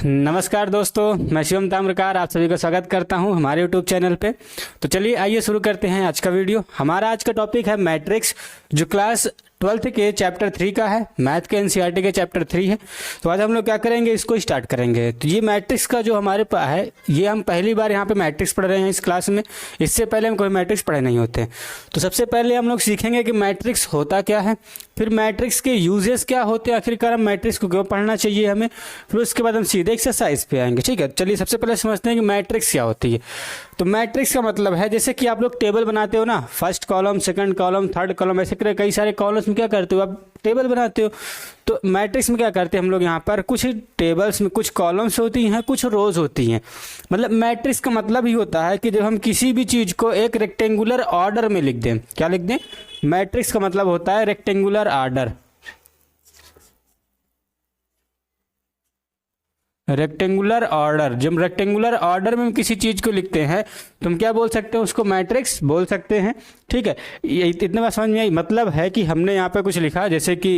नमस्कार दोस्तों, मैं शिवम ताम्रकार आप सभी का स्वागत करता हूं हमारे यूट्यूब चैनल पे। तो चलिए आइए शुरू करते हैं आज का वीडियो। हमारा आज का टॉपिक है मैट्रिक्स, जो क्लास 12th के चैप्टर 3 का है, मैथ के एनसीईआरटी के चैप्टर 3 है। तो आज हम लोग क्या करेंगे, इसको स्टार्ट करेंगे। तो ये मैट्रिक्स का जो हमारे पास है, ये हम पहली बार यहाँ पे मैट्रिक्स पढ़ रहे हैं इस क्लास में। इससे पहले हम कोई मैट्रिक्स पढ़े नहीं होते। तो सबसे पहले हम लोग सीखेंगे कि मैट्रिक्स होता क्या है, फिर मैट्रिक्स के यूजेस क्या होते हैं, आखिरकार हम मैट्रिक्स को क्यों पढ़ना चाहिए हमें, फिर उसके बाद हम सीधे एक्सरसाइज पे आएंगे। ठीक है, चलिए सबसे पहले समझते हैं कि मैट्रिक्स क्या होती है। तो मैट्रिक्स का मतलब है, जैसे कि आप लोग टेबल बनाते हो ना, first column, second column, third column, ऐसे करके कई सारे कॉलम्स में क्या करते हो, आप टेबल बनाते हो। तो मैट्रिक्स में क्या करते हैं हम लोग, यहाँ पर कुछ टेबल्स में कुछ कॉलम्स होती हैं, कुछ रोज होती हैं। मतलब मैट्रिक्स का मतलब ही होता है कि जब हम किसी भी चीज़ को एक रेक्टेंगुलर ऑर्डर में लिख दें। क्या लिख दें? मैट्रिक्स का मतलब होता है रेक्टेंगुलर ऑर्डर। रेक्टेंगुलर ऑर्डर, जब रेक्टेंगुलर ऑर्डर में हम किसी चीज को लिखते हैं तो हम क्या बोल सकते हैं, उसको मैट्रिक्स बोल सकते हैं। ठीक है, ये इतने बात समझ में आई। मतलब है कि हमने यहाँ पे कुछ लिखा, जैसे कि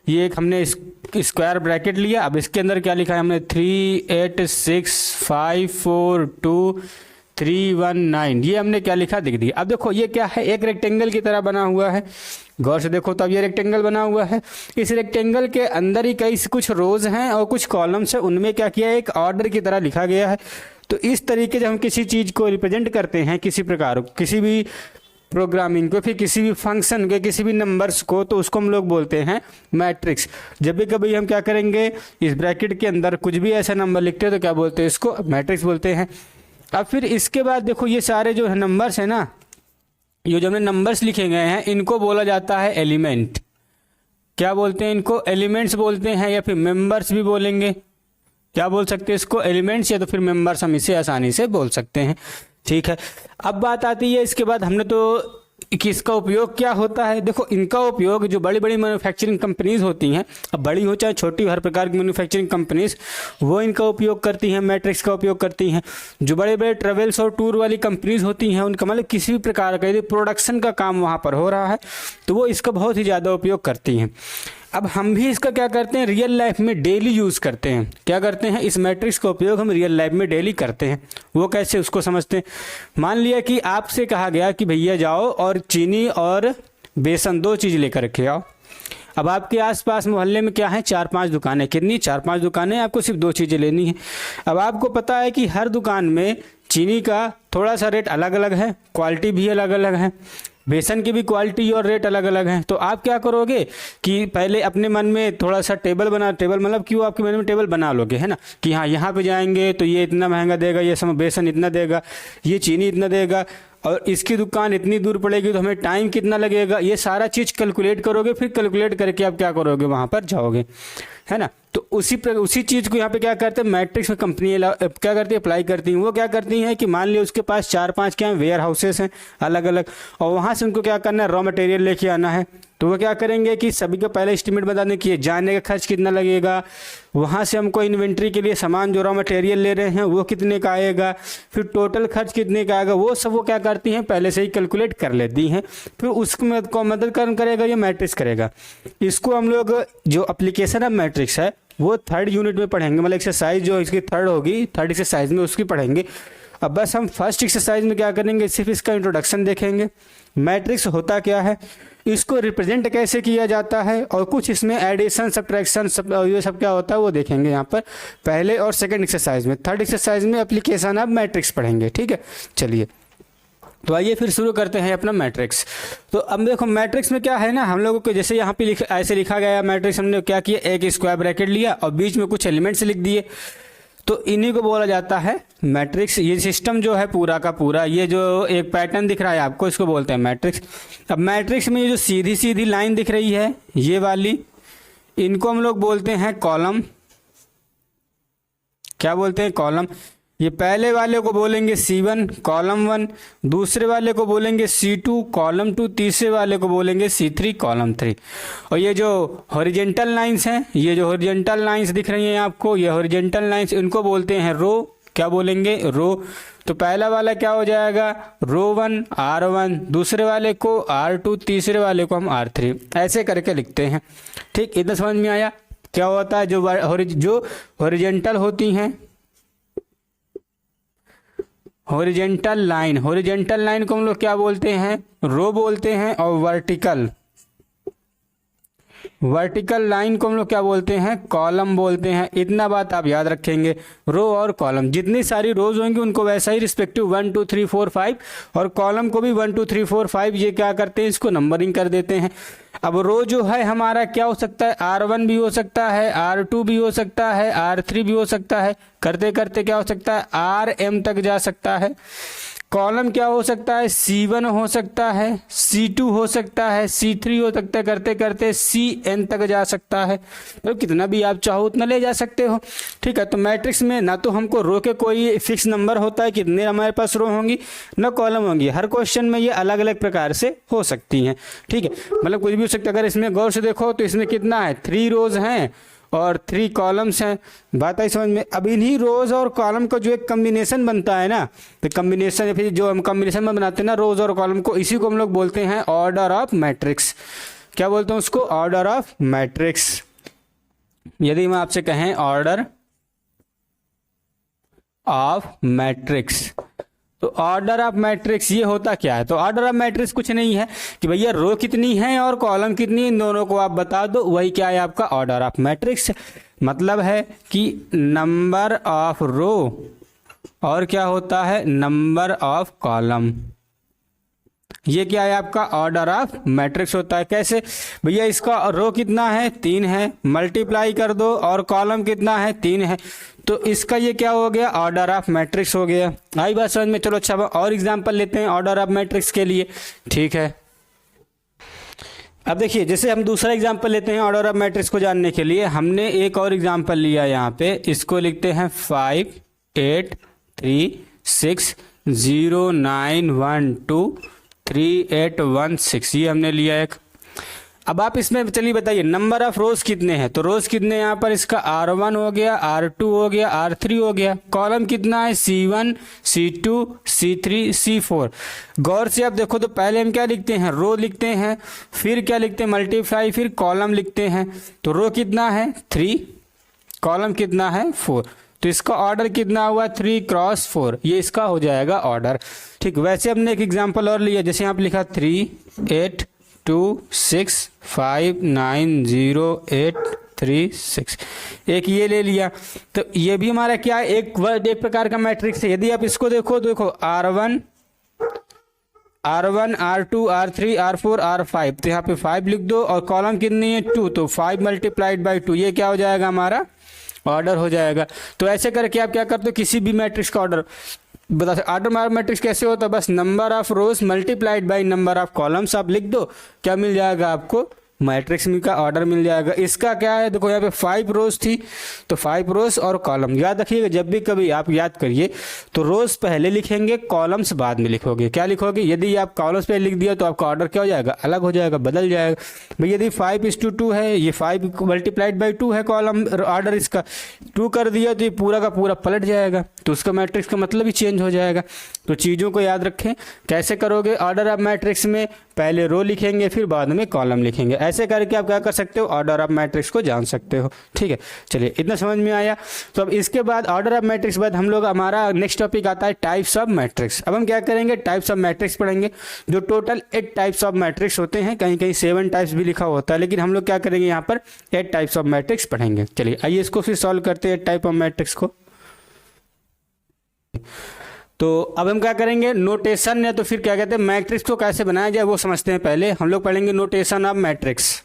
ये एक हमने स्क्वायर ब्रैकेट लिया। अब इसके अंदर क्या लिखा है हमने, 3 8 6 5 4 2 3 1 9, ये हमने क्या लिखा दिख दिया। अब देखो ये क्या है, एक रेक्टेंगल की तरह बना हुआ है। गौर से देखो तो अब ये रेक्टेंगल बना हुआ है। इस रेक्टेंगल के अंदर ही कई कुछ रोज हैं और कुछ कॉलम्स हैं, उनमें क्या किया है, एक ऑर्डर की तरह लिखा गया है। तो इस तरीके से हम किसी चीज को रिप्रेजेंट करते हैं, किसी प्रकार, किसी भी प्रोग्रामिंग को, फिर किसी भी फंक्शन के, किसी भी नंबर्स को, तो उसको हम लोग बोलते हैं मैट्रिक्स। जब भी कभी हम क्या करेंगे, इस ब्रैकेट के अंदर कुछ भी ऐसा नंबर लिखते हैं तो क्या बोलते हैं, इसको मैट्रिक्स बोलते हैं। अब फिर इसके बाद देखो ये सारे जो नंबर्स हैं ना, ये जो हमने नंबर्स लिखे गए हैं, इनको बोला जाता है एलिमेंट। क्या बोलते हैं इनको? एलिमेंट्स बोलते हैं, या फिर मेंबर्स भी बोलेंगे। क्या बोल सकते हैं इसको? एलिमेंट्स, या तो फिर मेंबर्स, हम इसे आसानी से बोल सकते हैं। ठीक है, अब बात आती है इसके बाद हमने तो कि इसका उपयोग क्या होता है। देखो इनका उपयोग, जो बड़ी बड़ी मैन्युफैक्चरिंग कंपनीज होती हैं, अब बड़ी हो चाहे छोटी, हर प्रकार की मैन्युफैक्चरिंग कंपनीज वो इनका उपयोग करती हैं, मैट्रिक्स का उपयोग करती हैं। जो बड़े बड़े ट्रेवल्स और टूर वाली कंपनीज होती हैं, उनका मतलब किसी भी प्रकार का यदि प्रोडक्शन का काम वहाँ पर हो रहा है तो वो इसका बहुत ही ज़्यादा उपयोग करती हैं। अब हम भी इसका क्या करते हैं, रियल लाइफ में डेली यूज़ करते हैं। क्या करते हैं, इस मैट्रिक्स का उपयोग हम रियल लाइफ में डेली करते हैं। वो कैसे, उसको समझते हैं। मान लिया कि आपसे कहा गया कि भैया जाओ और चीनी और बेसन 2 चीज़ लेकर के आओ। अब आपके आसपास मोहल्ले में क्या है, 4-5 दुकानें। कितनी? 4-5 दुकानें। आपको सिर्फ 2 चीज़ें लेनी है। अब आपको पता है कि हर दुकान में चीनी का थोड़ा सा रेट अलग अलग है, क्वालिटी भी अलग अलग है, बेसन की भी क्वालिटी और रेट अलग अलग है। तो आप क्या करोगे कि पहले अपने मन में थोड़ा सा टेबल मतलब क्यों, आपके मन में टेबल बना लोगे, है ना, कि हाँ यहाँ पे जाएंगे तो ये इतना महंगा देगा, ये सब बेसन इतना देगा, ये चीनी इतना देगा, और इसकी दुकान इतनी दूर पड़ेगी तो हमें टाइम कितना लगेगा, ये सारा चीज़ कैलकुलेट करोगे। फिर कैलकुलेट करके आप क्या करोगे, वहाँ पर जाओगे, है ना। तो उसी चीज़ को यहाँ पे क्या करते हैं, मैट्रिक्स में कंपनी क्या करती है, अप्लाई करती हैं। वो क्या करती हैं कि मान लिया उसके पास 4-5 क्या वेयर हाउसेस हैं अलग अलग, और वहाँ से उनको क्या करना है, रॉ मटेरियल लेके आना है। तो वो क्या करेंगे कि सभी को पहले एस्टिमेट बता दें कि जाने का खर्च कितना लगेगा, वहाँ से हमको इन्वेंट्री के लिए सामान जो रॉ मटेरियल ले रहे हैं वो कितने का आएगा, फिर टोटल खर्च कितने का आएगा, वो सब वो क्या करती हैं, पहले से ही कैलकुलेट कर लेती हैं। फिर उसको मदद करेगा, ये मैट्रिक्स करेगा। इसको हम लोग जो एप्लीकेशन ऑफ मैट्रिक्स है वो 3rd यूनिट में पढ़ेंगे, मतलब एक्सरसाइज जो इसकी 3rd होगी, 3rd एक्सरसाइज में उसकी पढ़ेंगे। अब बस हम फर्स्ट एक्सरसाइज में क्या करेंगे, सिर्फ इसका इंट्रोडक्शन देखेंगे। मैट्रिक्स होता क्या है, इसको रिप्रेजेंट कैसे किया जाता है, और कुछ इसमें एडिशन, सब्ट्रैक्शन, ये सब क्या होता है वो देखेंगे यहाँ पर पहले और सेकंड एक्सरसाइज में। 3rd एक्सरसाइज में एप्लीकेशन ऑफ मैट्रिक्स पढ़ेंगे। ठीक है, चलिए तो आइए फिर शुरू करते हैं अपना मैट्रिक्स। तो अब देखो मैट्रिक्स में क्या है ना, हम लोगों को जैसे यहाँ पे ऐसे लिखा गया मैट्रिक्स, हमने क्या किया, एक स्क्वायर ब्रैकेट लिया और बीच में कुछ एलिमेंट्स लिख दिए, तो इन्हीं को बोला जाता है मैट्रिक्स। ये सिस्टम जो है पूरा का पूरा, ये जो एक पैटर्न दिख रहा है आपको, इसको बोलते हैं मैट्रिक्स। अब मैट्रिक्स में ये जो सीधी सीधी लाइन दिख रही है, ये वाली, इनको हम लोग बोलते हैं कॉलम। क्या बोलते हैं? कॉलम। ये पहले वाले को बोलेंगे C1 कॉलम 1, दूसरे वाले को बोलेंगे C2 कॉलम 2, तीसरे वाले को बोलेंगे C3 कॉलम 3। और ये जो हॉरिजेंटल लाइंस हैं, ये जो हॉरिजेंटल लाइंस दिख रही हैं आपको, ये हॉरिजेंटल लाइंस, इनको बोलते हैं रो। क्या बोलेंगे? रो। तो पहला वाला क्या हो जाएगा, रो 1 R1, दूसरे वाले को R2, तीसरे वाले को हम R3, ऐसे करके लिखते हैं। ठीक, इतना समझ में आया। क्या होता है, जो हॉरिजेंटल होती हैं, हॉरिजेंटल लाइन को हम लोग क्या बोलते हैं, रो बोलते हैं। और वर्टिकल लाइन को हम लोग क्या बोलते हैं, कॉलम बोलते हैं। इतना बात आप याद रखेंगे, रो और कॉलम, जितनी सारी रोज होंगी उनको वैसा ही रिस्पेक्टिव 1 2 3 4 5, और कॉलम को भी 1 2 3 4 5 ये क्या करते हैं, इसको नंबरिंग कर देते हैं। अब रो जो है हमारा क्या हो सकता है, R1 भी हो सकता है, R2 भी हो सकता है, R3 भी हो सकता है, करते करते क्या हो सकता है, RM तक जा सकता है। कॉलम क्या हो सकता है, C1 हो सकता है, C2 हो सकता है, C3 हो सकता है, करते करते CN तक जा सकता है। तो कितना भी आप चाहो उतना ले जा सकते हो, ठीक है। तो मैट्रिक्स में ना तो हमको रो के कोई फिक्स नंबर होता है कितने हमारे पास रो होंगी, ना कॉलम होंगी। हर क्वेश्चन में ये अलग अलग प्रकार से हो सकती हैं, ठीक है। मतलब कुछ भी हो सकता है। अगर इसमें गौर से देखो तो इसमें कितना है, 3 रोज हैं और 3 कॉलम्स हैं। बात आई समझ में। अब इन्हीं रोज और कॉलम का जो एक कम्बिनेशन बनता है ना, तो कम्बिनेशन या फिर जो हम कम्बिनेशन में बनाते हैं ना रोज और कॉलम को, इसी को हम लोग बोलते हैं ऑर्डर ऑफ मैट्रिक्स। क्या बोलते हैं उसको, ऑर्डर ऑफ मैट्रिक्स। यदि हम आपसे कहें ऑर्डर ऑफ मैट्रिक्स, तो ऑर्डर ऑफ मैट्रिक्स ये होता क्या है। तो ऑर्डर ऑफ मैट्रिक्स कुछ नहीं है कि भैया रो कितनी है और कॉलम कितनी, इन दोनों को आप बता दो, वही क्या है आपका ऑर्डर ऑफ मैट्रिक्स। मतलब है कि नंबर ऑफ रो और क्या होता है, नंबर ऑफ कॉलम, ये क्या है आपका ऑर्डर ऑफ मैट्रिक्स होता है। कैसे भैया, इसका रो कितना है, 3 है, मल्टीप्लाई कर दो, और कॉलम कितना है, 3 है, तो इसका ये क्या हो गया, ऑर्डर ऑफ मैट्रिक्स हो गया। आई बात समझ में। चलो अच्छा और एग्जांपल लेते हैं ऑर्डर ऑफ मैट्रिक्स के लिए, ठीक है। अब देखिए, जैसे हम दूसरा एग्जांपल लेते हैं ऑर्डर ऑफ मैट्रिक्स को जानने के लिए। हमने एक और एग्जांपल लिया यहाँ पे, इसको लिखते हैं 5 8 3 6 0 9 1 2 3 8 1 6, ये हमने लिया एक। अब आप इसमें चलिए बताइए नंबर ऑफ रोज कितने हैं। तो रोज कितने यहाँ पर, इसका R1 हो गया, R2 हो गया, R3 हो गया। कॉलम कितना है, C1 C2 C3 C4। गौर से आप देखो तो पहले हम क्या लिखते हैं, रो लिखते हैं, फिर क्या लिखते हैं, मल्टीप्लाई, फिर कॉलम लिखते हैं। तो रो कितना है 3, कॉलम कितना है 4, तो इसका ऑर्डर कितना हुआ 3 क्रॉस 4, ये इसका हो जाएगा ऑर्डर, ठीक। वैसे हमने एक एग्जांपल और लिया, जैसे यहाँ पे लिखा 3 8 2 6 5 9 0 8 3 6, एक ये ले लिया। तो ये भी हमारा क्या है, एक प्रकार का मैट्रिक्स है। यदि आप इसको देखो तो देखो R1 R2 R3 R4 R5, तो यहाँ पे 5 लिख दो, और कॉलम कितनी है 2, तो 5 मल्टीप्लाइड बाई 2, ये क्या हो जाएगा हमारा ऑर्डर हो जाएगा। तो ऐसे करके आप क्या करते हो, किसी भी मैट्रिक्स का ऑर्डर बता सकते। ऑर्डर मैट्रिक्स कैसे होता है, बस number of rose multiplied by number of columns आप लिख दो, क्या मिल जाएगा आपको, मैट्रिक्स में का ऑर्डर मिल जाएगा। इसका क्या है, देखो यहाँ पे 5 रोज थी, तो 5 रोज और कॉलम। याद रखिएगा, जब भी कभी आप याद करिए तो रोज पहले लिखेंगे, कॉलम्स बाद में लिखोगे। क्या लिखोगे, यदि आप कॉलम्स पहले लिख दिया तो आपका ऑर्डर क्या हो जाएगा, अलग हो जाएगा, बदल जाएगा। भाई यदि 5:2 है, ये 5 मल्टीप्लाइड बाई 2 है कॉलम, ऑर्डर इसका 2 कर दिया तो ये पूरा का पूरा पलट जाएगा, तो उसका मैट्रिक्स का मतलब ही चेंज हो जाएगा। तो चीज़ों को याद रखें। कैसे करोगे ऑर्डर ऑफ मैट्रिक्स में, पहले रो लिखेंगे फिर बाद में कॉलम लिखेंगे। ऐसे करके आप क्या कर सकते हो, ऑर्डर ऑफ मैट्रिक्स को जान सकते हो, ठीक है। चलिए इतना समझ में आया। तो अब इसके बाद ऑर्डर ऑफ मैट्रिक्स बाद हम लोग, हमारा नेक्स्ट टॉपिक आता है टाइप्स ऑफ मैट्रिक्स। अब हम क्या करेंगे, टाइप्स ऑफ मैट्रिक्स पढ़ेंगे, जो टोटल 8 टाइप्स ऑफ मैट्रिक्स होते हैं। कहीं कहीं 7 टाइप्स भी लिखा होता है, लेकिन हम लोग क्या करेंगे यहाँ पर 8 टाइप्स ऑफ मैट्रिक्स पढ़ेंगे। चलिए आइए इसको फिर सॉल्व करते हैं 8 टाइप ऑफ मैट्रिक्स को। तो अब हम क्या करेंगे, नोटेशन या तो फिर क्या कहते हैं मैट्रिक्स को कैसे बनाया जाए वो समझते हैं। पहले हम लोग पढ़ेंगे notation of matrix.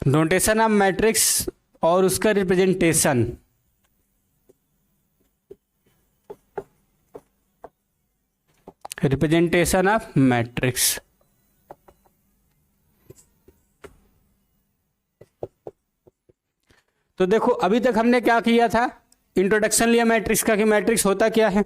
Notation of matrix और उसका रिप्रेजेंटेशन। Representation of matrix. तो देखो अभी तक हमने क्या किया था, इंट्रोडक्शन लिया मैट्रिक्स का कि मैट्रिक्स होता क्या है।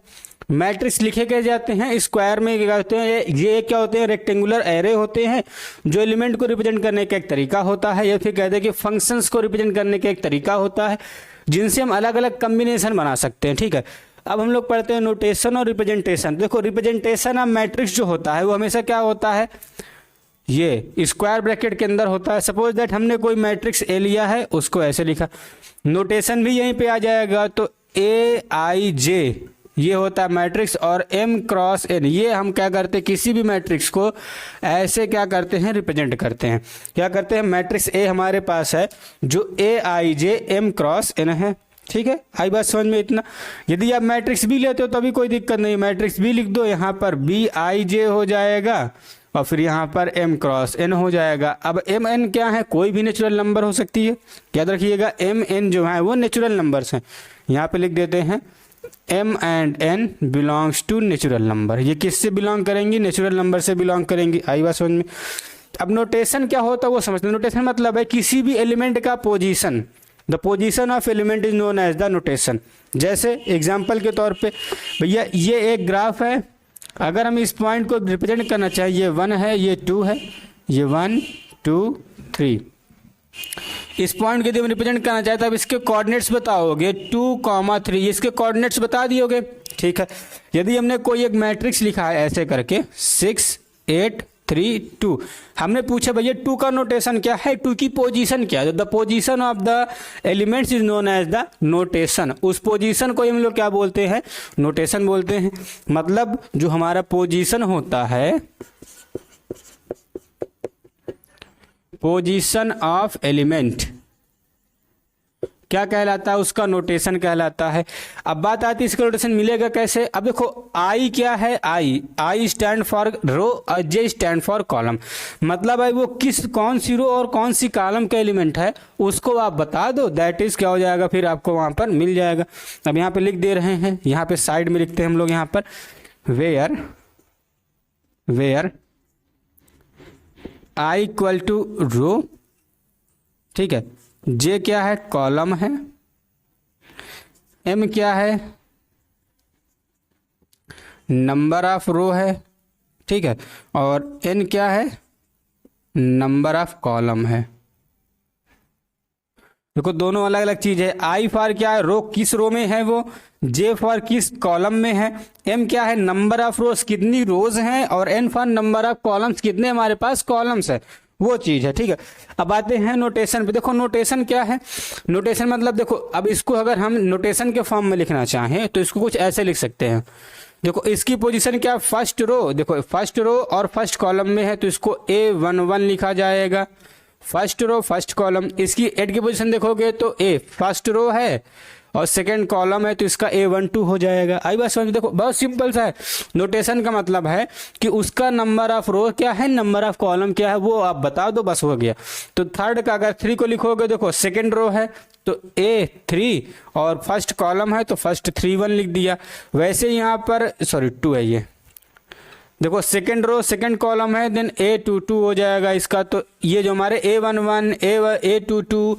मैट्रिक्स लिखे गए जाते हैं स्क्वायर में, क्या होते हैं ये क्या होते हैं, रेक्टेंगुलर एरे होते हैं, जो एलिमेंट को रिप्रेजेंट करने का एक तरीका होता है, या फिर कहते हैं कि फंक्शंस को रिप्रेजेंट करने का एक तरीका होता है, जिनसे हम अलग अलग कम्बिनेशन बना सकते हैं, ठीक है। अब हम लोग पढ़ते हैं नोटेशन और रिप्रेजेंटेशन। देखो रिप्रेजेंटेशन ऑफ मैट्रिक्स जो होता है वो हमेशा क्या होता है, ये स्क्वायर ब्रैकेट के अंदर होता है। सपोज दैट हमने कोई मैट्रिक्स ए लिया है, उसको ऐसे लिखा, नोटेशन भी यहीं पे आ जाएगा। तो ए आई जे ये होता है मैट्रिक्स, और एम क्रॉस एन ये हम क्या करते हैं, किसी भी मैट्रिक्स को ऐसे क्या करते हैं, रिप्रेजेंट करते हैं। क्या करते हैं, मैट्रिक्स ए हमारे पास है जो ए I J M cross N है, ठीक है। आई बात समझ में इतना। यदि आप मैट्रिक्स बी लेते हो तो भी कोई दिक्कत नहीं, मैट्रिक्स बी लिख दो, यहाँ पर बी आई जे हो जाएगा और फिर यहाँ पर एम क्रॉस एन हो जाएगा। अब एम एन क्या है, कोई भी नेचुरल नंबर हो सकती है, याद रखिएगा एम एन जो है वो नेचुरल नंबर्स हैं। यहाँ पे लिख देते हैं m and n belongs to natural number. ये किससे बिलोंग करेंगी, नेचुरल नंबर से बिलोंग करेंगी। आई बात समझ में। अब नोटेशन क्या होता है वो समझते हैं। नोटेशन मतलब है किसी भी एलिमेंट का position, the position of element is known as the notation. जैसे एग्जांपल के तौर पे भैया ये एक ग्राफ है, अगर हम इस पॉइंट को रिप्रेजेंट करना चाहें, ये 1 है, ये 2 है, ये 1 2 3, इस पॉइंट के यदि हम रिप्रेजेंट करना चाहते हैं, अब इसके कोऑर्डिनेट्स बताओगे 2,3, इसके कोऑर्डिनेट्स बता दियोगे, ठीक है। यदि हमने कोई एक मैट्रिक्स लिखा है ऐसे करके 6 8 3 2, हमने पूछा भैया 2 का नोटेशन क्या है, 2 की पोजीशन क्या है, the position of the elements is known as the notation. उस पोजीशन को हम लोग क्या बोलते हैं, नोटेशन बोलते हैं। मतलब जो हमारा पोजीशन होता है, पोजीशन ऑफ एलिमेंट क्या कहलाता है, उसका नोटेशन कहलाता है। अब बात आती है इसका नोटेशन मिलेगा कैसे। अब देखो आई क्या है, आई स्टैंड फॉर रो और जे स्टैंड फॉर कॉलम। मतलब है वो कौन सी रो और कौन सी कॉलम का एलिमेंट है उसको आप बता दो, दैट इज क्या हो जाएगा, फिर आपको वहां पर मिल जाएगा। अब यहाँ पे लिख दे रहे हैं, यहाँ पे साइड में लिखते हैं हम लोग यहाँ पर वेयर आई इक्वल टू रो, ठीक है, जे क्या है, कॉलम है, एम क्या है, नंबर ऑफ रो है, ठीक है, और एन क्या है, नंबर ऑफ कॉलम है। देखो दोनों अलग अलग चीज है। आई फॉर क्या है, रो किस रो में है वो, जे फॉर किस कॉलम में है, एम क्या है, नंबर ऑफ रोज कितनी रोज हैं, और n for number of columns कितने हमारे पास कॉलम्स है, वो चीज है, ठीक है। अब आते हैं नोटेशन पे। देखो नोटेशन क्या है, नोटेशन मतलब देखो अब इसको अगर हम नोटेशन के फॉर्म में लिखना चाहें तो इसको कुछ ऐसे लिख सकते हैं। देखो इसकी पोजीशन क्या, फर्स्ट रो, देखो फर्स्ट रो और फर्स्ट कॉलम में है तो इसको A11 लिखा जाएगा, फर्स्ट रो फर्स्ट कॉलम। इसकी एट की पोजीशन देखोगे तो ए फर्स्ट रो है और सेकंड कॉलम है तो इसका A12 हो जाएगा। आई बात समझ। देखो बहुत सिंपल सा है। नोटेशन का मतलब है कि उसका नंबर ऑफ रो क्या है, नंबर ऑफ कॉलम क्या है, वो आप बता दो, बस हो गया। तो थर्ड का अगर 3 को लिखोगे, देखो सेकंड रो है तो A3 और फर्स्ट कॉलम है तो फर्स्ट 3 1 लिख दिया। वैसे यहाँ पर 2 है, ये देखो सेकंड रो सेकंड कॉलम है, देन A22 हो जाएगा इसका। तो ये जो हमारे A11 A22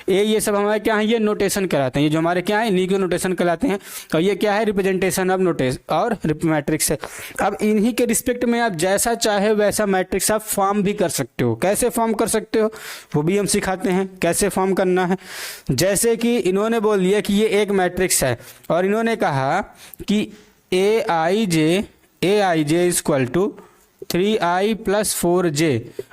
ये सब हमारे क्या है, ये नोटेशन कहलाते हैं। ये जो हमारे क्या है, इन्हीं के नोटेशन कहलाते हैं। और ये क्या है, रिप्रेजेंटेशन ऑफ नोटेशन और मैट्रिक्स है। अब इन्हीं के रिस्पेक्ट में आप जैसा चाहे वैसा मैट्रिक्स आप फॉर्म भी कर सकते हो। कैसे फॉर्म कर सकते हो वो भी हम सिखाते हैं, कैसे फॉर्म करना है। जैसे कि इन्होंने बोल दिया कि ये एक मैट्रिक्स है और इन्होंने कहा कि A I J is equal to 3i + 4j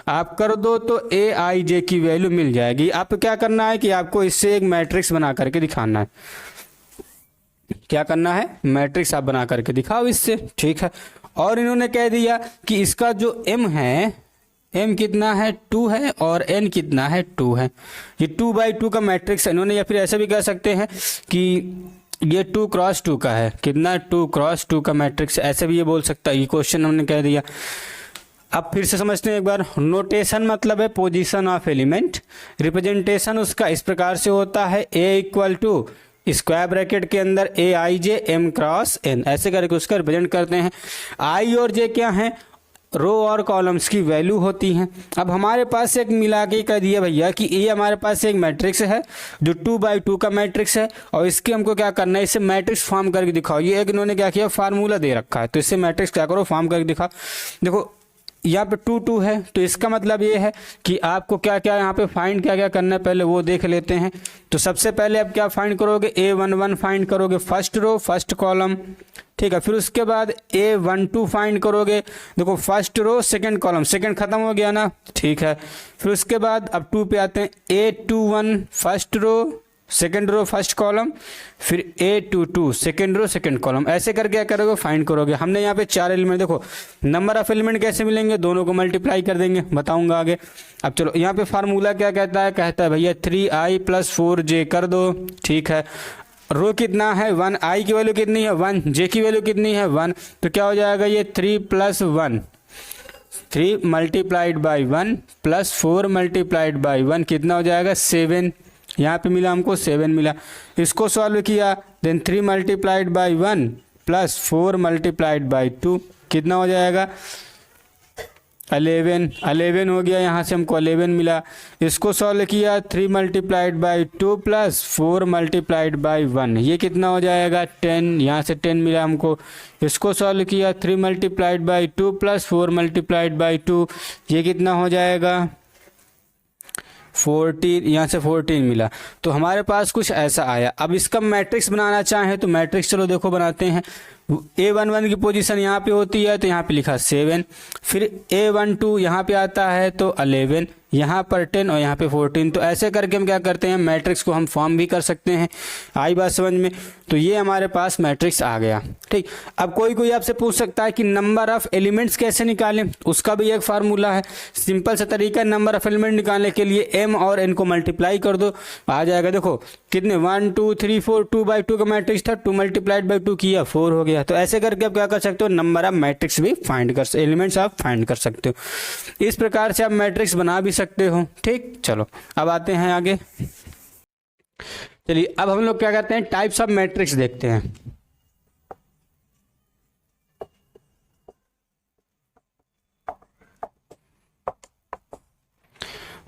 आप कर दो तो ए आई जे की वैल्यू मिल जाएगी। आपको क्या करना है कि आपको इससे एक मैट्रिक्स बना करके दिखाना है। क्या करना है, मैट्रिक्स आप बना करके दिखाओ इससे, ठीक है। और इन्होंने कह दिया कि इसका जो m है, m कितना है 2 है और n कितना है 2 है। ये 2/2 का मैट्रिक्स है इन्होंने, या फिर ऐसे भी कह सकते हैं कि ये 2 × 2 का है, कितना 2 × 2 का मैट्रिक्स, ऐसे भी ये बोल सकता है। ये क्वेश्चन हमने कह दिया। अब फिर से समझते हैं एक बार। नोटेशन मतलब है पोजीशन ऑफ एलिमेंट। रिप्रेजेंटेशन उसका इस प्रकार से होता है, A = स्क्वायर ब्रैकेट के अंदर AIJ M × N, ऐसे करके उसका रिप्रेजेंट करते हैं। I और J क्या है, रो और कॉलम्स की वैल्यू होती हैं। अब हमारे पास एक मिला के कह दिया भैया कि ये हमारे पास एक मैट्रिक्स है जो 2/2 का मैट्रिक्स है और इसके हमको क्या करना है, इससे मैट्रिक्स फॉर्म करके दिखाओ। ये एक इन्होंने क्या किया, फार्मूला दे रखा है, तो इससे मैट्रिक्स क्या करो, फॉर्म करके दिखाओ। देखो यहाँ पे 2 2 है, तो इसका मतलब ये है कि आपको क्या क्या यहाँ पे फाइंड क्या क्या करना है पहले वो देख लेते हैं। तो सबसे पहले आप क्या फाइंड करोगे, A11 फाइंड करोगे फर्स्ट रो फर्स्ट कॉलम, ठीक है। फिर उसके बाद A12 फाइंड करोगे, देखो first row second column, second खत्म हो गया ना, ठीक है। फिर उसके बाद अब 2 पे आते हैं, A21 first row second row first column, फिर A22 second row second column, ऐसे करके क्या करोगे फाइंड करोगे। हमने यहाँ पे 4 एलिमेंट, देखो नंबर ऑफ एलिमेंट कैसे मिलेंगे, दोनों को मल्टीप्लाई कर देंगे, बताऊंगा आगे। अब चलो यहाँ पे फार्मूला क्या कहता है, कहता है भैया 3i + 4j कर दो, ठीक है। रो कितना है 1, i की वैल्यू कितनी है 1, j की वैल्यू कितनी है 1, तो क्या हो जाएगा ये 3 + 1, 3 × 1 + 4 × 1 कितना हो जाएगा 7, यहाँ पे मिला हमको 7 मिला। इसको सॉल्व किया, देन 3 × 1 + 4 × 2 कितना हो जाएगा 11 हो गया, यहाँ से हमको 11 मिला। इसको सॉल्व किया 3 × 2 + 4 × 1 ये कितना हो जाएगा 10, यहाँ से 10 मिला हमको। इसको सॉल्व किया 3 × 2 + 4 × 2 ये कितना हो जाएगा 14, यहाँ से 14 मिला। तो हमारे पास कुछ ऐसा आया। अब इसका मैट्रिक्स बनाना चाहें तो मैट्रिक्स चलो देखो बनाते हैं। A11 की पोजीशन यहाँ पे होती है तो यहाँ पे लिखा 7, फिर A12 यहाँ पे आता है तो 11, यहाँ पर 10 और यहाँ पे 14। तो ऐसे करके हम क्या करते हैं मैट्रिक्स को हम फॉर्म भी कर सकते हैं। आई बात समझ में। तो ये हमारे पास मैट्रिक्स आ गया, ठीक। अब कोई आपसे पूछ सकता है कि नंबर ऑफ एलिमेंट्स कैसे निकालें, उसका भी एक फार्मूला है। सिंपल सा तरीका है नंबर ऑफ एलिमेंट निकालने के लिए, m और n को मल्टीप्लाई कर दो, आ जाएगा। देखो कितने 1 2 3 4 2/2 का मैट्रिक्स था, 2 × 2 किया 4 हो गया। तो ऐसे करके आप क्या कर सकते हो नंबर ऑफ मैट्रिक्स भी फाइंड कर, एलिमेंट्स आप फाइंड कर सकते हो। इस प्रकार से आप मैट्रिक्स बना भी सकते हो, ठीक। चलो अब आते हैं आगे। चलिए अब हम लोग क्या करते हैं टाइप्स ऑफ मैट्रिक्स देखते हैं।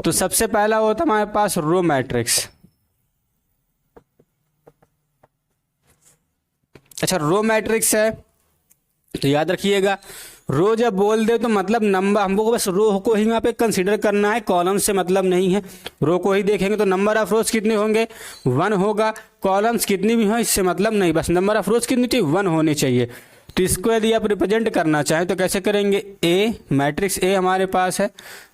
तो सबसे पहला होता है हमारे पास रो मैट्रिक्स। अच्छा रो मैट्रिक्स है तो याद रखिएगा, रो जब बोल दे तो मतलब नंबर, हमको बस रो को ही यहाँ पे कंसीडर करना है, कॉलम से मतलब नहीं है। रो को ही देखेंगे तो नंबर ऑफ रोज कितने होंगे 1 होगा, कॉलम्स कितनी भी हो इससे मतलब नहीं, बस नंबर ऑफ रोज कितनी चाहिए 1 होनी चाहिए। तो इसको यदि आप रिप्रेजेंट करना चाहें तो कैसे करेंगे, ए मैट्रिक्स ए हमारे पास है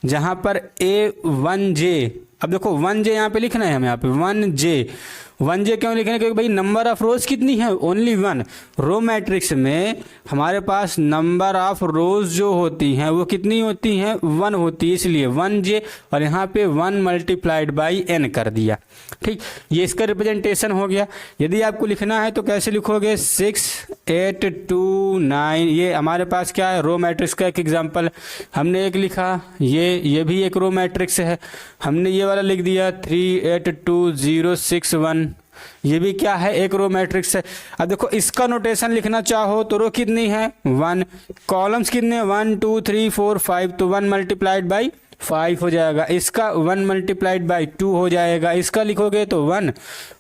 जहाँ पर A1j, अब देखो 1j यहाँ पे लिखना है हमें, यहाँ पे 1j क्यों लिखना है, क्योंकि भाई नंबर ऑफ रोज कितनी है ओनली 1। रो मैट्रिक्स में हमारे पास नंबर ऑफ रोज जो होती हैं वो कितनी होती हैं 1 होती है, इसलिए 1j और यहाँ पे 1 × n कर दिया, ठीक। ये इसका रिप्रेजेंटेशन हो गया। यदि आपको लिखना है तो कैसे लिखोगे 6 8 2 9, ये हमारे पास क्या है रो मैट्रिक्स का एक एग्जाम्पल हमने एक लिखा, ये भी एक रो मैट्रिक्स है, हमने ये वाला लिख दिया 3 8 2 0 6 1, ये भी क्या है एक रो मैट्रिक्स है। अब देखो इसका नोटेशन लिखना चाहो तो रो कितनी है 1, कॉलम्स कितने 1 2 3 4 5, तो 1 × 5 हो जाएगा, इसका 1 × 2 हो जाएगा, इसका लिखोगे तो 1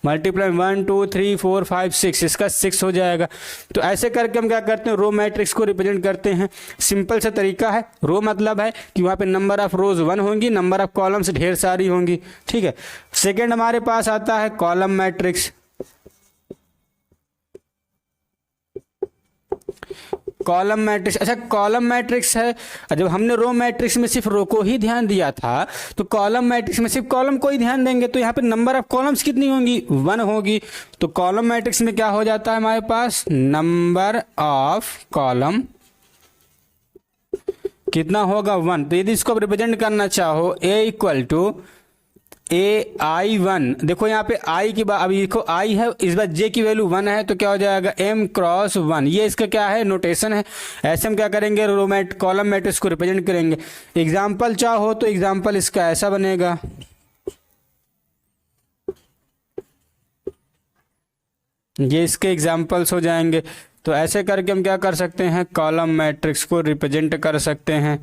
× 1 2 3 4 5 6, इसका 6 हो जाएगा। तो ऐसे करके हम क्या करते हैं रो मैट्रिक्स को रिप्रेजेंट करते हैं। सिंपल सा तरीका है, रो मतलब है कि वहाँ पे नंबर ऑफ रोज 1 होंगी, नंबर ऑफ कॉलम्स ढेर सारी होंगी, ठीक है। सेकेंड हमारे पास आता है कॉलम मैट्रिक्स। कॉलम मैट्रिक्स, अच्छा कॉलम मैट्रिक्स है, जब हमने रो मैट्रिक्स में सिर्फ रो को ही ध्यान दिया था तो कॉलम मैट्रिक्स में सिर्फ कॉलम को ही ध्यान देंगे, तो यहाँ पे नंबर ऑफ कॉलम्स कितनी होंगी 1 होगी। तो कॉलम मैट्रिक्स में क्या हो जाता है हमारे पास नंबर ऑफ कॉलम कितना होगा 1। तो यदि इसको रिप्रेजेंट करना चाहो A = AI1, देखो यहाँ पे i की बात, अभी देखो i है, इस बार j की वैल्यू 1 है तो क्या हो जाएगा m × 1, ये इसका क्या है नोटेशन है। ऐसे हम क्या करेंगे कॉलम मैट्रिक्स को रिप्रेजेंट करेंगे। एग्जाम्पल चाहो तो एग्जाम्पल इसका ऐसा बनेगा, ये इसके एग्जाम्पल्स हो जाएंगे। तो ऐसे करके हम क्या कर सकते हैं कॉलम मैट्रिक्स को रिप्रेजेंट कर सकते हैं।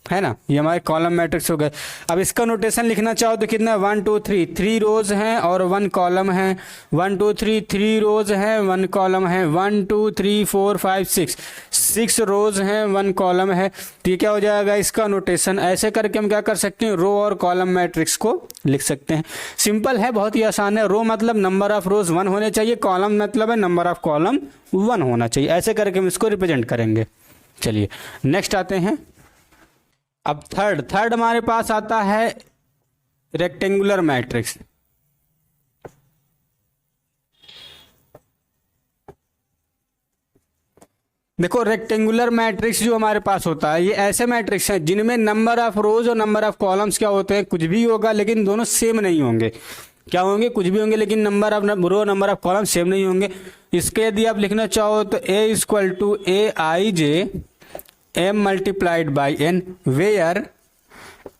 है ना, ये हमारे कॉलम मैट्रिक्स हो गए। अब इसका नोटेशन लिखना चाहो तो कितना, 1 2 3, 3 रोज हैं और 1 कॉलम है, 1 2 3, 3 रोज हैं 1 कॉलम है, 1 2 3 4 5 6, 6 रोज हैं 1 कॉलम है। तो ये क्या हो जाएगा इसका नोटेशन। ऐसे करके हम क्या कर सकते हैं, रो और कॉलम मैट्रिक्स को लिख सकते हैं। सिंपल है, बहुत ही आसान है। रो मतलब नंबर ऑफ रोज 1 होने चाहिए, कॉलम मतलब है नंबर ऑफ कॉलम 1 होना चाहिए। ऐसे करके हम इसको रिप्रेजेंट करेंगे। चलिए नेक्स्ट आते हैं। अब थर्ड हमारे पास आता है रेक्टेंगुलर मैट्रिक्स। देखो रेक्टेंगुलर मैट्रिक्स जो हमारे पास होता है, ये ऐसे मैट्रिक्स हैं जिनमें नंबर ऑफ रोज और नंबर ऑफ कॉलम्स क्या होते हैं, कुछ भी होगा लेकिन दोनों सेम नहीं होंगे। क्या होंगे, कुछ भी होंगे लेकिन number of row number of column same नहीं होंगे। इसके यदि आप लिखना चाहो तो A equal to AIJ M multiplied by N, where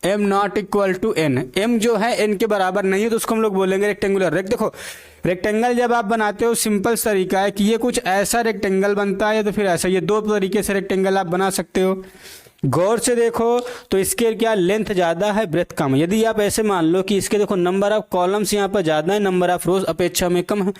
M not equal to N। M जो है N के बराबर नहीं है तो उसको हम लोग बोलेंगे रेक्टेंगुलर। देखो रेक्टेंगल जब आप बनाते हो सिंपल तरीका है कि ये कुछ ऐसा रेक्टेंगल बनता है या तो फिर ऐसा, ये दो तरीके से रेक्टेंगल आप बना सकते हो। गौर से देखो तो इसके क्या लेंथ ज़्यादा है ब्रेथ कम है। यदि आप ऐसे मान लो कि इसके देखो नंबर ऑफ कॉलम्स यहाँ पर ज़्यादा है, नंबर ऑफ रोज अपेक्षा में कम है।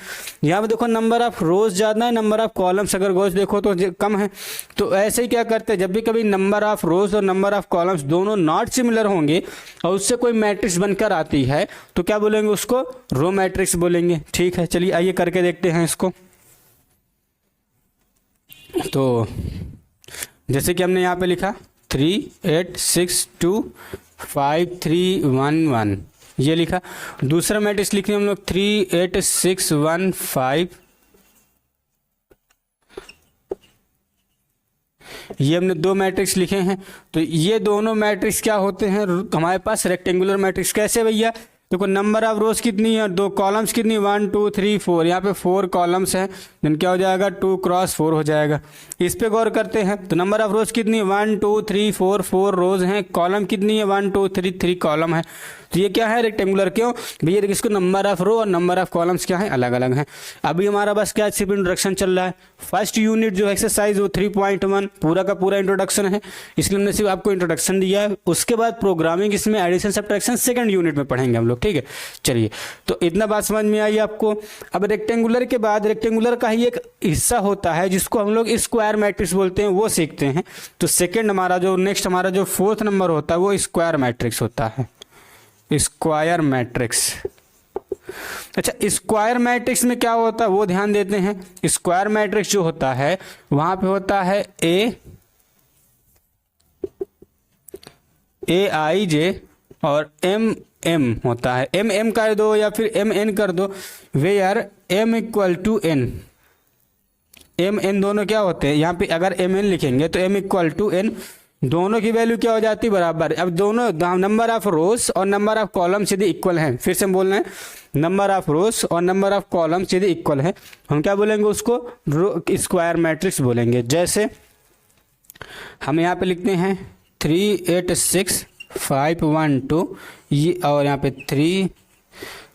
यहाँ पर देखो नंबर ऑफ रोज ज़्यादा है, नंबर ऑफ कॉलम्स अगर गौर से देखो तो कम है। तो ऐसे ही क्या करते हैं, जब भी कभी नंबर ऑफ रोज और नंबर ऑफ कॉलम्स दोनों नॉट सिमिलर होंगे और उससे कोई मैट्रिक्स बनकर आती है तो क्या बोलेंगे, उसको रो मैट्रिक्स बोलेंगे। ठीक है, चलिए आइए करके देखते हैं इसको। तो जैसे कि हमने यहाँ पे लिखा 3 8 6 2 5 3 1 1, ये लिखा। दूसरा मैट्रिक्स लिखेंगे हम लोग 3 8 6 1 5, ये हमने दो मैट्रिक्स लिखे हैं। तो ये दोनों मैट्रिक्स क्या होते हैं हमारे पास, रेक्टेंगुलर मैट्रिक्स। कैसे भैया, देखो नंबर ऑफ रोज कितनी है, दो कॉलम्स कितनी, 1 2 3 4, यहाँ पे 4 कॉलम्स हैं, देन क्या हो जाएगा 2 क्रॉस 4 हो जाएगा। इस पे गौर करते हैं तो नंबर ऑफ रोज कितनी, 1 2 3 4, 4 रोज हैं, कॉलम कितनी है 1 2 3, 3 कॉलम है। तो ये क्या है रेक्टेंगुलर। क्यों भैया, देखिए इसको नंबर ऑफ रो और नंबर ऑफ कॉलम्स क्या है, अलग अलग हैं। अभी हमारा बस क्या सिर्फ इंट्रोडक्शन चल रहा है। फर्स्ट यूनिट जो एक्सरसाइज वो 3.1 पूरा का पूरा इंट्रोडक्शन है, इसलिए हमने सिर्फ आपको इंट्रोडक्शन दिया है। उसके बाद प्रोग्रामिंग इसमें एडिशन सब्ट्रैक्शन सेकंड यूनिट में पढ़ेंगे हम लोग। ठीक है, चलिए तो इतना बात समझ में आई आपको। अब रेक्टेंगुलर के बाद रेक्टेंगुलर का ही एक हिस्सा होता है जिसको हम लोग स्क्वायर मैट्रिक्स बोलते हैं, वो सीखते हैं। तो सेकेंड हमारा जो नेक्स्ट हमारा जो 4th नंबर होता है वो स्क्वायर मैट्रिक्स होता है, स्क्वायर मैट्रिक्स। अच्छा, स्क्वायर मैट्रिक्स में क्या होता है वो ध्यान देते हैं। स्क्वायर मैट्रिक्स जो होता है वहां पे होता है AIJ और MM होता है। MM कर दो या फिर MN कर दो, where M equal to N। MN दोनों क्या होते हैं, यहाँ पे अगर MN लिखेंगे तो M इक्वल टू N, दोनों की वैल्यू क्या हो जाती है, बराबर। अब दोनों नंबर ऑफ रोज और नंबर ऑफ कॉलम्स यदि इक्वल हैं, फिर से हम बोल रहे हैं नंबर ऑफ रोज और नंबर ऑफ कॉलम्स यदि इक्वल है, हम क्या बोलेंगे, उसको स्क्वायर मैट्रिक्स बोलेंगे। जैसे हम यहाँ पे लिखते हैं 3 8 6 5 1 2, ये और यहाँ पे 3,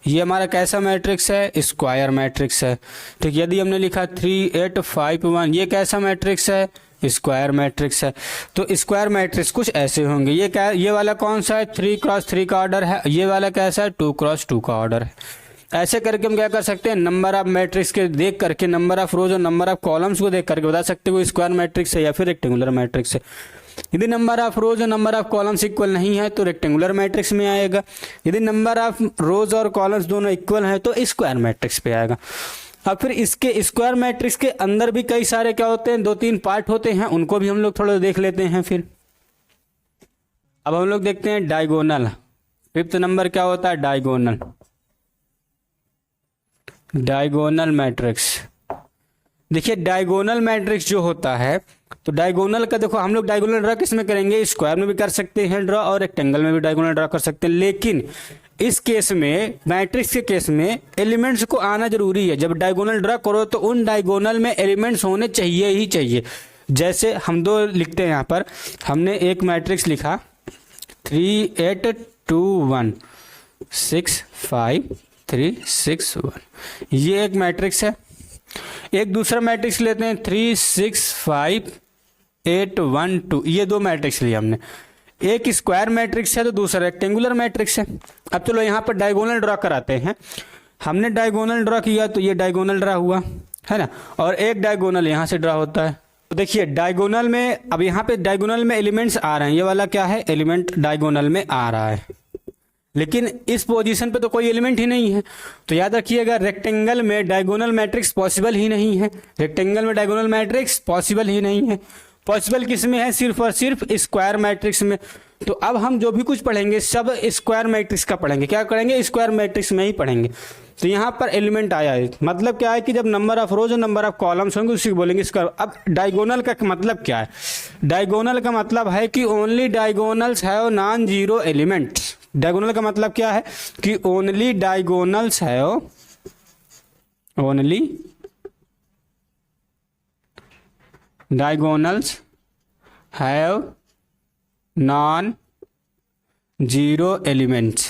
ये हमारा कैसा मैट्रिक्स है, स्क्वायर मैट्रिक्स है। ठीक, यदि हमने लिखा 3 8 5 1, ये कैसा मैट्रिक्स है, स्क्वायर मैट्रिक्स है। तो स्क्वायर मैट्रिक्स कुछ ऐसे होंगे। ये क्या, ये वाला कौन सा है, 3 क्रॉस 3 का ऑर्डर है। ये वाला कैसा है, 2 क्रॉस 2 का ऑर्डर है। ऐसे करके हम क्या कर सकते हैं, नंबर ऑफ मैट्रिक्स के देख करके, नंबर ऑफ रोज और नंबर ऑफ कॉलम्स को देख करके बता सकते हो स्क्वायर मैट्रिक्स है या फिर रेक्टेंगुलर मैट्रिक्स है। यदि नंबर ऑफ रोज और नंबर ऑफ कॉलम्स इक्वल नहीं है तो रेक्टेंगुलर मैट्रिक्स में आएगा। यदि नंबर ऑफ रोज और कॉलम्स दोनों इक्वल है तो स्क्वायर मैट्रिक्स पे आएगा। अब फिर इसके स्क्वायर मैट्रिक्स के अंदर भी कई सारे क्या होते हैं, 2-3 पार्ट होते हैं, उनको भी हम लोग थोड़ा देख लेते हैं। फिर अब हम लोग देखते हैं डायगोनल। 5th नंबर क्या होता है, डायगोनल। डायगोनल मैट्रिक्स, देखिए डायगोनल मैट्रिक्स जो होता है, तो डायगोनल का देखो हम लोग डायगोनल ड्रा किस में करेंगे, स्क्वायर में भी कर सकते हैं ड्रा और रेक्टेंगल में भी डायगोनल ड्रा कर सकते हैं। लेकिन इस केस में, मैट्रिक्स के केस में एलिमेंट्स को आना जरूरी है। जब डायगोनल ड्रा करो तो उन डायगोनल में एलिमेंट्स होने चाहिए ही चाहिए। जैसे हम दो लिखते हैं, यहाँ पर हमने एक मैट्रिक्स लिखा 3 8 2 1 6 5 3 6 1, ये एक मैट्रिक्स है। एक दूसरा मैट्रिक्स लेते हैं 3 6 5 8 1 2, ये दो मैट्रिक्स लिए हमने। एक स्क्वायर मैट्रिक्स है तो दूसरा रेक्टेंगुलर मैट्रिक्स है। अब चलो यहाँ पर डायगोनल ड्रॉ कराते हैं। हमने डायगोनल ड्रॉ किया तो ये डायगोनल ड्रॉ हुआ है ना, और एक डायगोनल यहाँ से ड्रॉ होता है। तो देखिए डायगोनल में, अब यहाँ पे डायगोनल में एलिमेंट्स आ रहे हैं, ये वाला क्या है, एलिमेंट डायगोनल में आ रहा है, लेकिन इस पोजीशन पे तो कोई एलिमेंट ही नहीं है। तो याद रखिएगा रेक्टेंगल में डायगोनल मैट्रिक्स पॉसिबल ही नहीं है, रेक्टेंगल में डायगोनल मैट्रिक्स पॉसिबल ही नहीं है। पॉसिबल किस में है, सिर्फ और सिर्फ स्क्वायर मैट्रिक्स में। तो अब हम जो भी कुछ पढ़ेंगे सब स्क्वायर मैट्रिक्स का पढ़ेंगे। क्या पढ़ेंगे, स्क्वायर मैट्रिक्स में ही पढ़ेंगे। तो यहाँ पर एलिमेंट आया है, मतलब क्या है कि जब नंबर ऑफ रोज और नंबर ऑफ कॉलम्स होंगे उसी को बोलेंगे स्क्वायर। अब डायगोनल का मतलब क्या है, डायगोनल का मतलब है कि only diagonals have non zero elements. Diagonal का मतलब क्या है कि only diagonals have, only diagonals have non zero elements.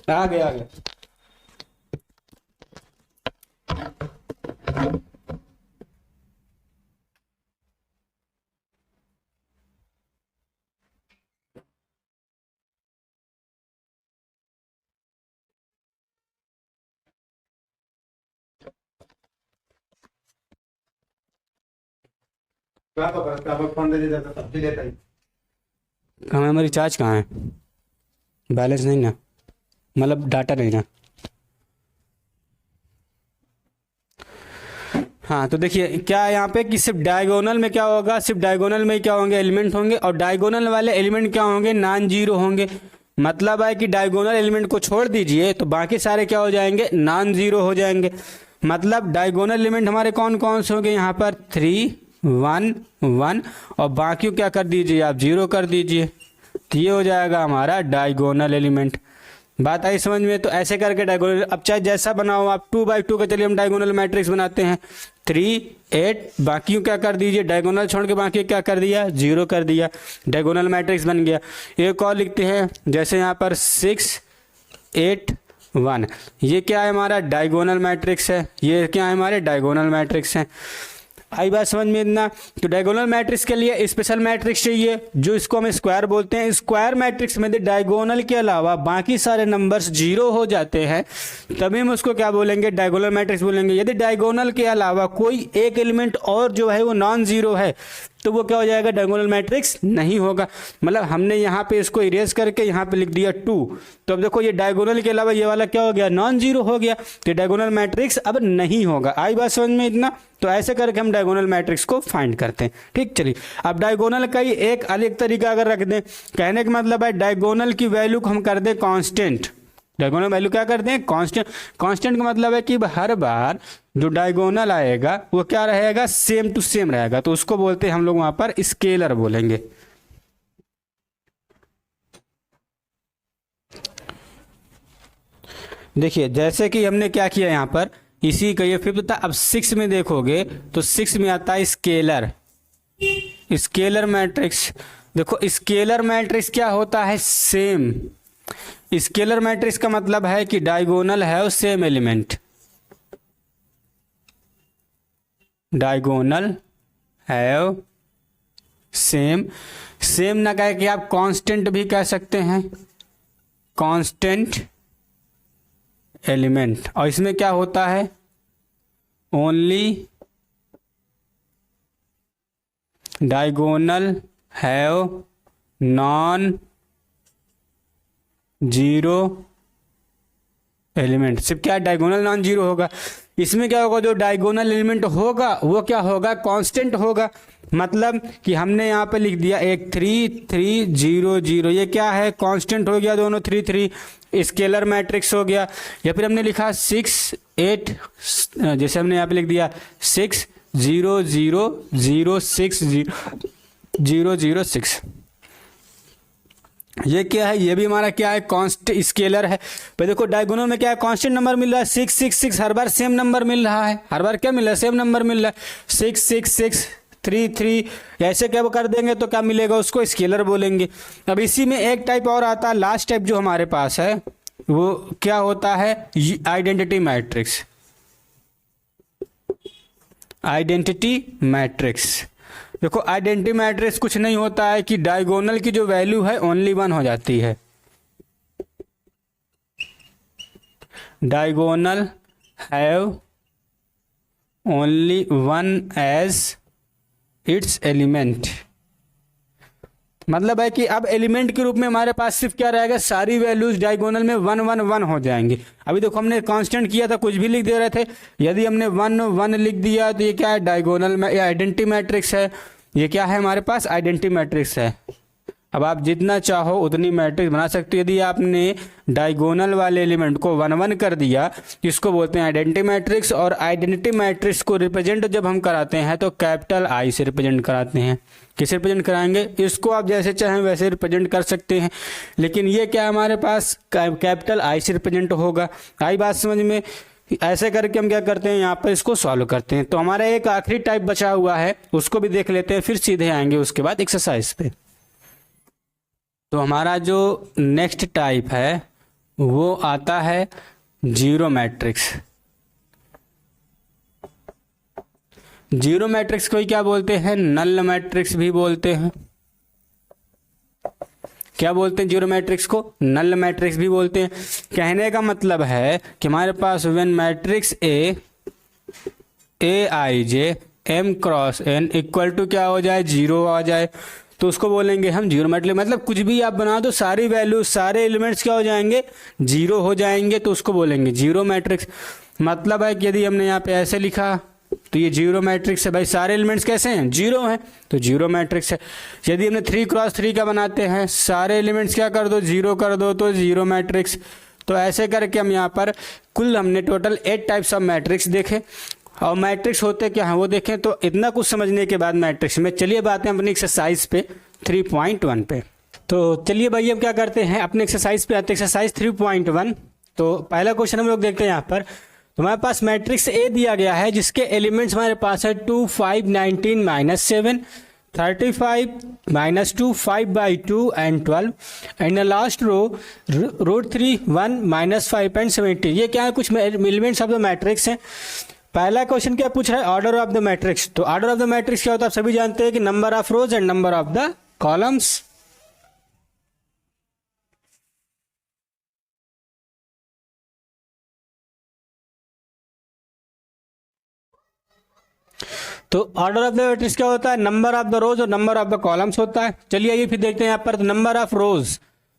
आ गया फोन दे देता, सब्जी लेता ही। कहाँ हमारी रिचार्ज कहाँ है, बैलेंस नहीं ना, मतलब डाटा नहीं ना। हाँ तो देखिए क्या यहाँ पे कि सिर्फ डायगोनल में क्या होगा, सिर्फ डायगोनल में क्या होंगे, एलिमेंट होंगे, और डायगोनल वाले एलिमेंट क्या होंगे, नॉन जीरो होंगे। मतलब है कि डायगोनल एलिमेंट को छोड़ दीजिए तो बाकी सारे क्या हो जाएंगे, नॉन जीरो हो जाएंगे। मतलब डायगोनल एलिमेंट हमारे कौन कौन से होंगे, यहाँ पर 3 1 1, और बाकी क्या कर दीजिए आप, जीरो कर दीजिए, तो ये हो जाएगा हमारा डायगोनल एलिमेंट। बात आई समझ में। तो ऐसे करके डायगोनल, अब चाहे जैसा बनाओ आप, 2 बाई 2 का चलिए हम डायगोनल मैट्रिक्स बनाते हैं, 3 8, बाकी क्या कर दीजिए, डायगोनल छोड़ के बाकी क्या कर दिया, जीरो कर दिया, डायगोनल मैट्रिक्स बन गया। एक और लिखते हैं, जैसे यहाँ पर 6 8 1, ये क्या है हमारा डायगोनल मैट्रिक्स है, ये क्या है हमारे डायगोनल मैट्रिक्स है। आई बात समझ में इतना। तो डायगोनल मैट्रिक्स के लिए स्पेशल मैट्रिक्स चाहिए, जो इसको हम स्क्वायर बोलते हैं। स्क्वायर मैट्रिक्स में डायगोनल के अलावा बाकी सारे नंबर्स जीरो हो जाते हैं, तभी हम उसको क्या बोलेंगे, डायगोनल मैट्रिक्स बोलेंगे। यदि डायगोनल के अलावा कोई एक एलिमेंट और जो है वो नॉन जीरो है तो वो क्या हो जाएगा, डायगोनल मैट्रिक्स नहीं होगा। मतलब हमने यहाँ पे इसको इरेज करके यहाँ पे लिख दिया 2, तो अब देखो ये डायगोनल के अलावा ये वाला क्या हो गया, नॉन जीरो हो गया, तो डायगोनल मैट्रिक्स अब नहीं होगा। आई बात समझ में इतना। तो ऐसे करके हम डायगोनल मैट्रिक्स को फाइंड करते हैं। ठीक, चलिए अब डायगोनल का ही एक अलग तरीका अगर रख दें, कहने का मतलब है डायगोनल की वैल्यू को हम कर दें कांस्टेंट। डायगोनल वैल्यू क्या करते हैं, कांस्टेंट। कांस्टेंट का मतलब है कि हर बार जो डायगोनल आएगा वो क्या रहेगा, सेम टू सेम रहेगा, तो उसको बोलते हैं हम लोग वहां पर स्केलर बोलेंगे। देखिए जैसे कि हमने क्या किया यहाँ पर, इसी का ये 5th था। अब 6 में देखोगे तो 6 में आता है स्केलर, स्केलर मैट्रिक्स। देखो स्केलर मैट्रिक्स क्या होता है, सेम। स्केलर मैट्रिक्स का मतलब है कि डायगोनल है same element, diagonal have same. Same ना कह के आप कांस्टेंट भी कह सकते हैं, कांस्टेंट एलिमेंट। और इसमें क्या होता है, only diagonal have non zero element. सिर्फ क्या डायगोनल नॉन जीरो होगा। इसमें क्या होगा, जो डायगोनल एलिमेंट होगा वो क्या होगा, कांस्टेंट होगा। मतलब कि हमने यहाँ पे लिख दिया एक 3 3 0 0, ये क्या है, कांस्टेंट हो गया, दोनों 3 3 स्केलर मैट्रिक्स हो गया। या फिर हमने लिखा 6 8, जैसे हमने यहाँ पे लिख दिया 6 0 0 0 6 0 0 6, ये क्या है, ये भी हमारा क्या है, कांस्टेंट स्केलर है। पर देखो डायगोनल में क्या है, कांस्टेंट नंबर मिल रहा है 6 6 6, हर बार सेम नंबर मिल रहा है, हर बार क्या मिल रहा है, सेम नंबर मिल रहा है, 6 6 6 3 3। ऐसे क्या कर देंगे तो क्या मिलेगा, उसको स्केलर बोलेंगे। अब इसी में एक टाइप और आता है, लास्ट टाइप जो हमारे पास है वो क्या होता है, आइडेंटिटी मैट्रिक्स। आइडेंटिटी मैट्रिक्स देखो आइडेंटिटी मैट्रिक्स कुछ नहीं होता है कि डायगोनल की जो वैल्यू है ओनली 1 हो जाती है। Diagonal have only 1 as its element, मतलब है कि अब एलिमेंट के रूप में हमारे पास सिर्फ क्या रहेगा, सारी वैल्यूज डायगोनल में 1 1 1 हो जाएंगी। अभी देखो हमने कांस्टेंट किया था, कुछ भी लिख दे रहे थे, यदि हमने 1 1 लिख दिया तो ये क्या है, डायगोनल में या आइडेंटिटी मैट्रिक्स है। ये क्या है हमारे पास, आइडेंटिटी मैट्रिक्स है। अब आप जितना चाहो उतनी मैट्रिक्स बना सकते हो। यदि आपने डायगोनल वाले एलिमेंट को 1 1 कर दिया, इसको बोलते हैं आइडेंटिटी मैट्रिक्स। और आइडेंटिटी मैट्रिक्स को रिप्रेजेंट जब हम कराते हैं तो कैपिटल आई से रिप्रेजेंट कराते हैं। किसे रिप्रेजेंट कराएंगे, इसको आप जैसे चाहें वैसे रिप्रेजेंट कर सकते हैं, लेकिन ये क्या हमारे पास कैपिटल आई से रिप्रेजेंट होगा। आई बात समझ में। ऐसे करके हम क्या करते हैं, यहाँ पर इसको सॉल्व करते हैं। तो हमारा एक आखिरी टाइप बचा हुआ है, उसको भी देख लेते हैं, फिर सीधे आएंगे उसके बाद एक्सरसाइज पे। तो हमारा जो नेक्स्ट टाइप है वो आता है जीरो मैट्रिक्स। जीरो मैट्रिक्स को ही क्या बोलते हैं, नल मैट्रिक्स भी बोलते हैं। क्या बोलते हैं जीरो मैट्रिक्स को, नल मैट्रिक्स भी बोलते हैं। कहने का मतलब है कि हमारे पास when matrix A I J M cross N equal to क्या हो जाए, जीरो आ जाए, तो उसको बोलेंगे हम जीरो मैट्रिक्स। मतलब कुछ भी आप बना दो, सारी वैल्यू सारे एलिमेंट्स क्या हो जाएंगे, जीरो हो जाएंगे, तो उसको बोलेंगे जीरो मैट्रिक्स। मतलब है कि यदि हमने यहाँ पे ऐसे लिखा तो ये जीरो मैट्रिक्स है। भाई सारे एलिमेंट्स कैसे हैं, जीरो हैं, तो जीरो मैट्रिक्स है। यदि हमने 3 क्रॉस 3 का बनाते हैं, सारे एलिमेंट्स क्या कर दो, जीरो कर दो, तो जीरो मैट्रिक्स। तो ऐसे करके हम यहाँ पर कुल हमने टोटल 8 टाइप्स ऑफ मैट्रिक्स देखे। और मैट्रिक्स होते क्या हैं वो देखें। तो इतना कुछ समझने के बाद मैट्रिक्स में चलिए बात है अपनी एक्सरसाइज पे 3.1 पे। तो चलिए भाई अब क्या करते हैं, अपने एक्सरसाइज पे आते हैं, एक्सरसाइज 3.1। तो पहला क्वेश्चन हम लोग देखते हैं यहाँ पर। तो हमारे पास मैट्रिक्स ए दिया गया है जिसके एलिमेंट्स हमारे पास है 2 5 19 -7 35 -2 5/2 and 12 and last row √3 1 -5 and 70। ये क्या है, कुछ एलिमेंट्स ऑफ द मैट्रिक्स हैं। पहला क्वेश्चन क्या पूछ रहा है, ऑर्डर ऑफ द मैट्रिक्स। तो ऑर्डर ऑफ द मैट्रिक्स क्या होता है, आप सभी जानते हैं कि number of rose and number of the columns. तो ऑर्डर ऑफ द मैट्रिक्स क्या होता है, नंबर ऑफ द रोज और नंबर ऑफ द कॉलम्स होता है। चलिए आइए फिर देखते हैं यहाँ पर। नंबर ऑफ रोज,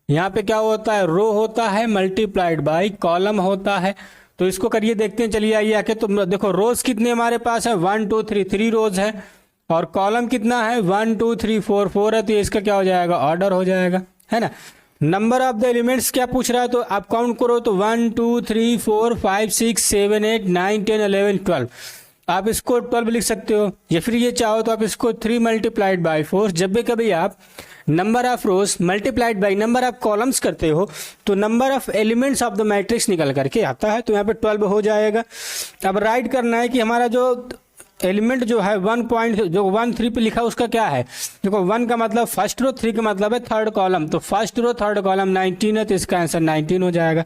यहाँ पे क्या होता है, रो होता है मल्टीप्लाइड बाई कॉलम होता है। तो इसको करिए देखते हैं। चलिए आइए आके, तो देखो रोज कितने हमारे पास है, 1 2 3 3 रोज है, और कॉलम कितना है 1 2 3 4 4 है। तो इसका क्या हो जाएगा, ऑर्डर हो जाएगा, है ना। नंबर ऑफ द एलिमेंट्स क्या पूछ रहा है, तो आप काउंट करो तो 1 2 3 4 5 6 7 8 9 10 11 12। आप इसको 12 लिख सकते हो, या फिर ये चाहो तो आप इसको 3 मल्टीप्लाइड बाई 4। जब भी कभी आप number of rose multiplied by number of columns करते हो तो number of elements of the matrix निकल करके आता है। तो यहाँ पे 12 हो जाएगा। अब राइट करना है कि हमारा जो एलिमेंट जो है 1.13 पे लिखा उसका क्या है। देखो 1 का मतलब फर्स्ट रो, 3 का मतलब है थर्ड कॉलम। तो फर्स्ट रो थर्ड कॉलम 19 है, तो इसका आंसर 19 हो जाएगा।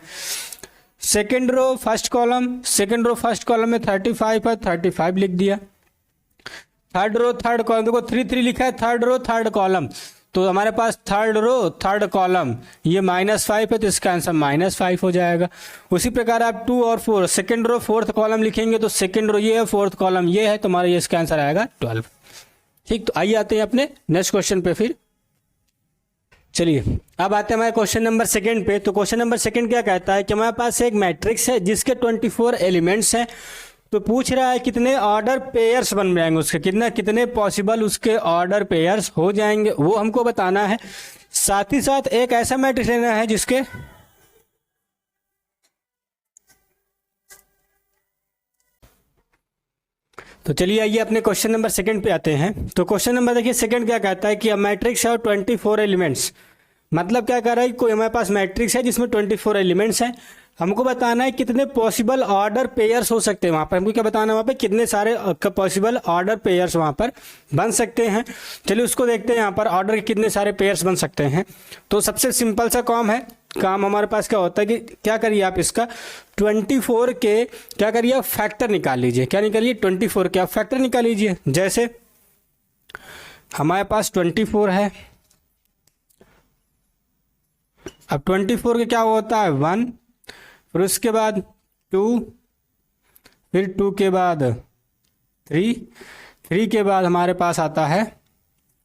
Second row first column, second row first column में 35 है, 35 लिख दिया। थर्ड रो थर्ड कॉलम, देखो 3 3 लिखा है, थर्ड रो थर्ड कॉलम, तो हमारे पास थर्ड रो थर्ड कॉलम ये -5 है, तो इसका आंसर -5 हो जाएगा। उसी प्रकार आप 2 और 4 सेकेंड रो फोर्थ कॉलम लिखेंगे, तो सेकेंड रो ये है, फोर्थ कॉलम ये है, तो हमारा ये इसका आंसर आएगा 12। ठीक, तो आइए आते हैं अपने नेक्स्ट क्वेश्चन पे फिर। चलिए अब आते हैं हमारे क्वेश्चन नंबर 2 पे। तो क्वेश्चन नंबर 2 क्या कहता है कि हमारे पास एक मैट्रिक्स है जिसके 24 एलिमेंट्स हैं। तो पूछ रहा है कितने ऑर्डर पेयर्स बन जाएंगे उसके, कितने पॉसिबल उसके ऑर्डर पेयर्स हो जाएंगे, वो हमको बताना है। साथ ही साथ एक ऐसा मैट्रिक्स लेना है जिसके तो चलिए आइए अपने क्वेश्चन नंबर 2 पे आते हैं। तो क्वेश्चन नंबर देखिए 2 क्या कहता है कि अ मैट्रिक्स है 24 एलिमेंट्स। मतलब क्या कर रहा है, कोई हमारे पास मैट्रिक्स है जिसमें 24 एलिमेंट्स हैं। हमको बताना है कितने पॉसिबल ऑर्डर पेयर्स हो सकते हैं वहाँ पर। हमको क्या बताना है, वहाँ पे कितने सारे पॉसिबल ऑर्डर पेयर्स वहाँ पर बन सकते हैं। चलिए उसको देखते हैं, यहाँ पर ऑर्डर के कितने सारे पेयर्स बन सकते हैं। तो सबसे सिंपल सा काम हमारे पास क्या होता है कि क्या करिए आप इसका 24 के क्या करिए फैक्टर निकाल लीजिए। क्या निकालिए, 24 के आप फैक्टर निकाल लीजिए। जैसे हमारे पास 24 है। अब 24 के क्या होता है 1, फिर उसके बाद 2, फिर 2 के बाद 3, 3 के बाद हमारे पास आता है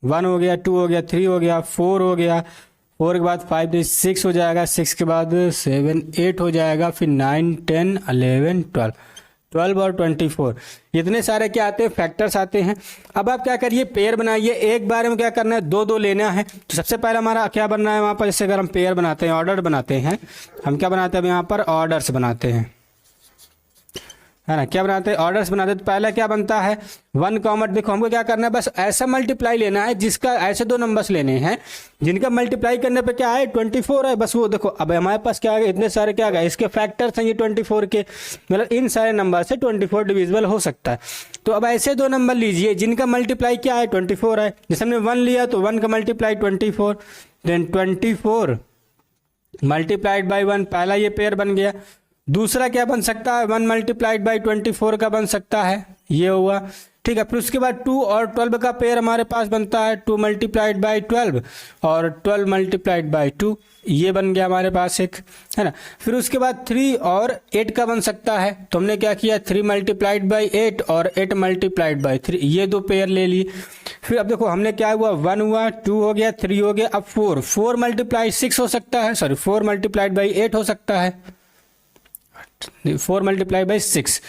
1 हो गया, 2 हो गया, 3 हो गया, 4 हो गया, 4 के बाद 5 6 हो जाएगा, 6 के बाद 7 8 हो जाएगा, फिर 9 10 11 12, 12 और 24 इतने सारे क्या आते हैं फैक्टर्स आते हैं। अब आप क्या करिए पेयर बनाइए, एक बार में क्या करना है 2 2 लेना है। तो सबसे पहले हमारा क्या बनना है वहाँ पर, जैसे अगर हम पेयर बनाते हैं ऑर्डर बनाते हैं, हम क्या बनाते हैं अब यहाँ पर ऑर्डर्स बनाते हैं, है ना, क्या बनाते हैं ऑर्डर्स बनाते हैं। तो पहला क्या बनता है 1 कॉमट, देखो हमको क्या करना है बस ऐसा मल्टीप्लाई लेना है जिसका ऐसे 2 नंबर्स लेने हैं जिनका मल्टीप्लाई करने पे क्या है 24 है, बस वो देखो। अब हमारे पास क्या आ गया इतने सारे क्या आ गया, इसके फैक्टर्स हैं ये 24 के, मतलब इन सारे नंबर से 24 डिविजिबल हो सकता है। तो अब ऐसे 2 नंबर लीजिए जिनका मल्टीप्लाई क्या है 24 है। जैसे हमने 1 लिया तो 1 का मल्टीप्लाई 24, देन 24 मल्टीप्लाइड बाई 1, पहला ये पेयर बन गया। दूसरा क्या बन सकता है 1 मल्टीप्लाइड बाई 24 का बन सकता है, ये हुआ, ठीक है। फिर उसके बाद 2 और 12 का पेयर हमारे पास बनता है 2 मल्टीप्लाइड बाई 12 और 12 मल्टीप्लाइड बाई 2, ये बन गया हमारे पास एक, है ना। फिर उसके बाद 3 और 8 का बन सकता है, तो हमने क्या किया 3 मल्टीप्लाइड बाई 8 और 8 मल्टीप्लाइड बाई 3, ये 2 पेयर ले लिए। फिर अब देखो हमने क्या हुआ 1 हुआ, 2 हो गया, 3 हो गया, अब 4 मल्टीप्लाई 6 हो सकता है, सॉरी 4 मल्टीप्लाइड बाई 8 हो सकता है, 4 मल्टीप्लाई बाई 6,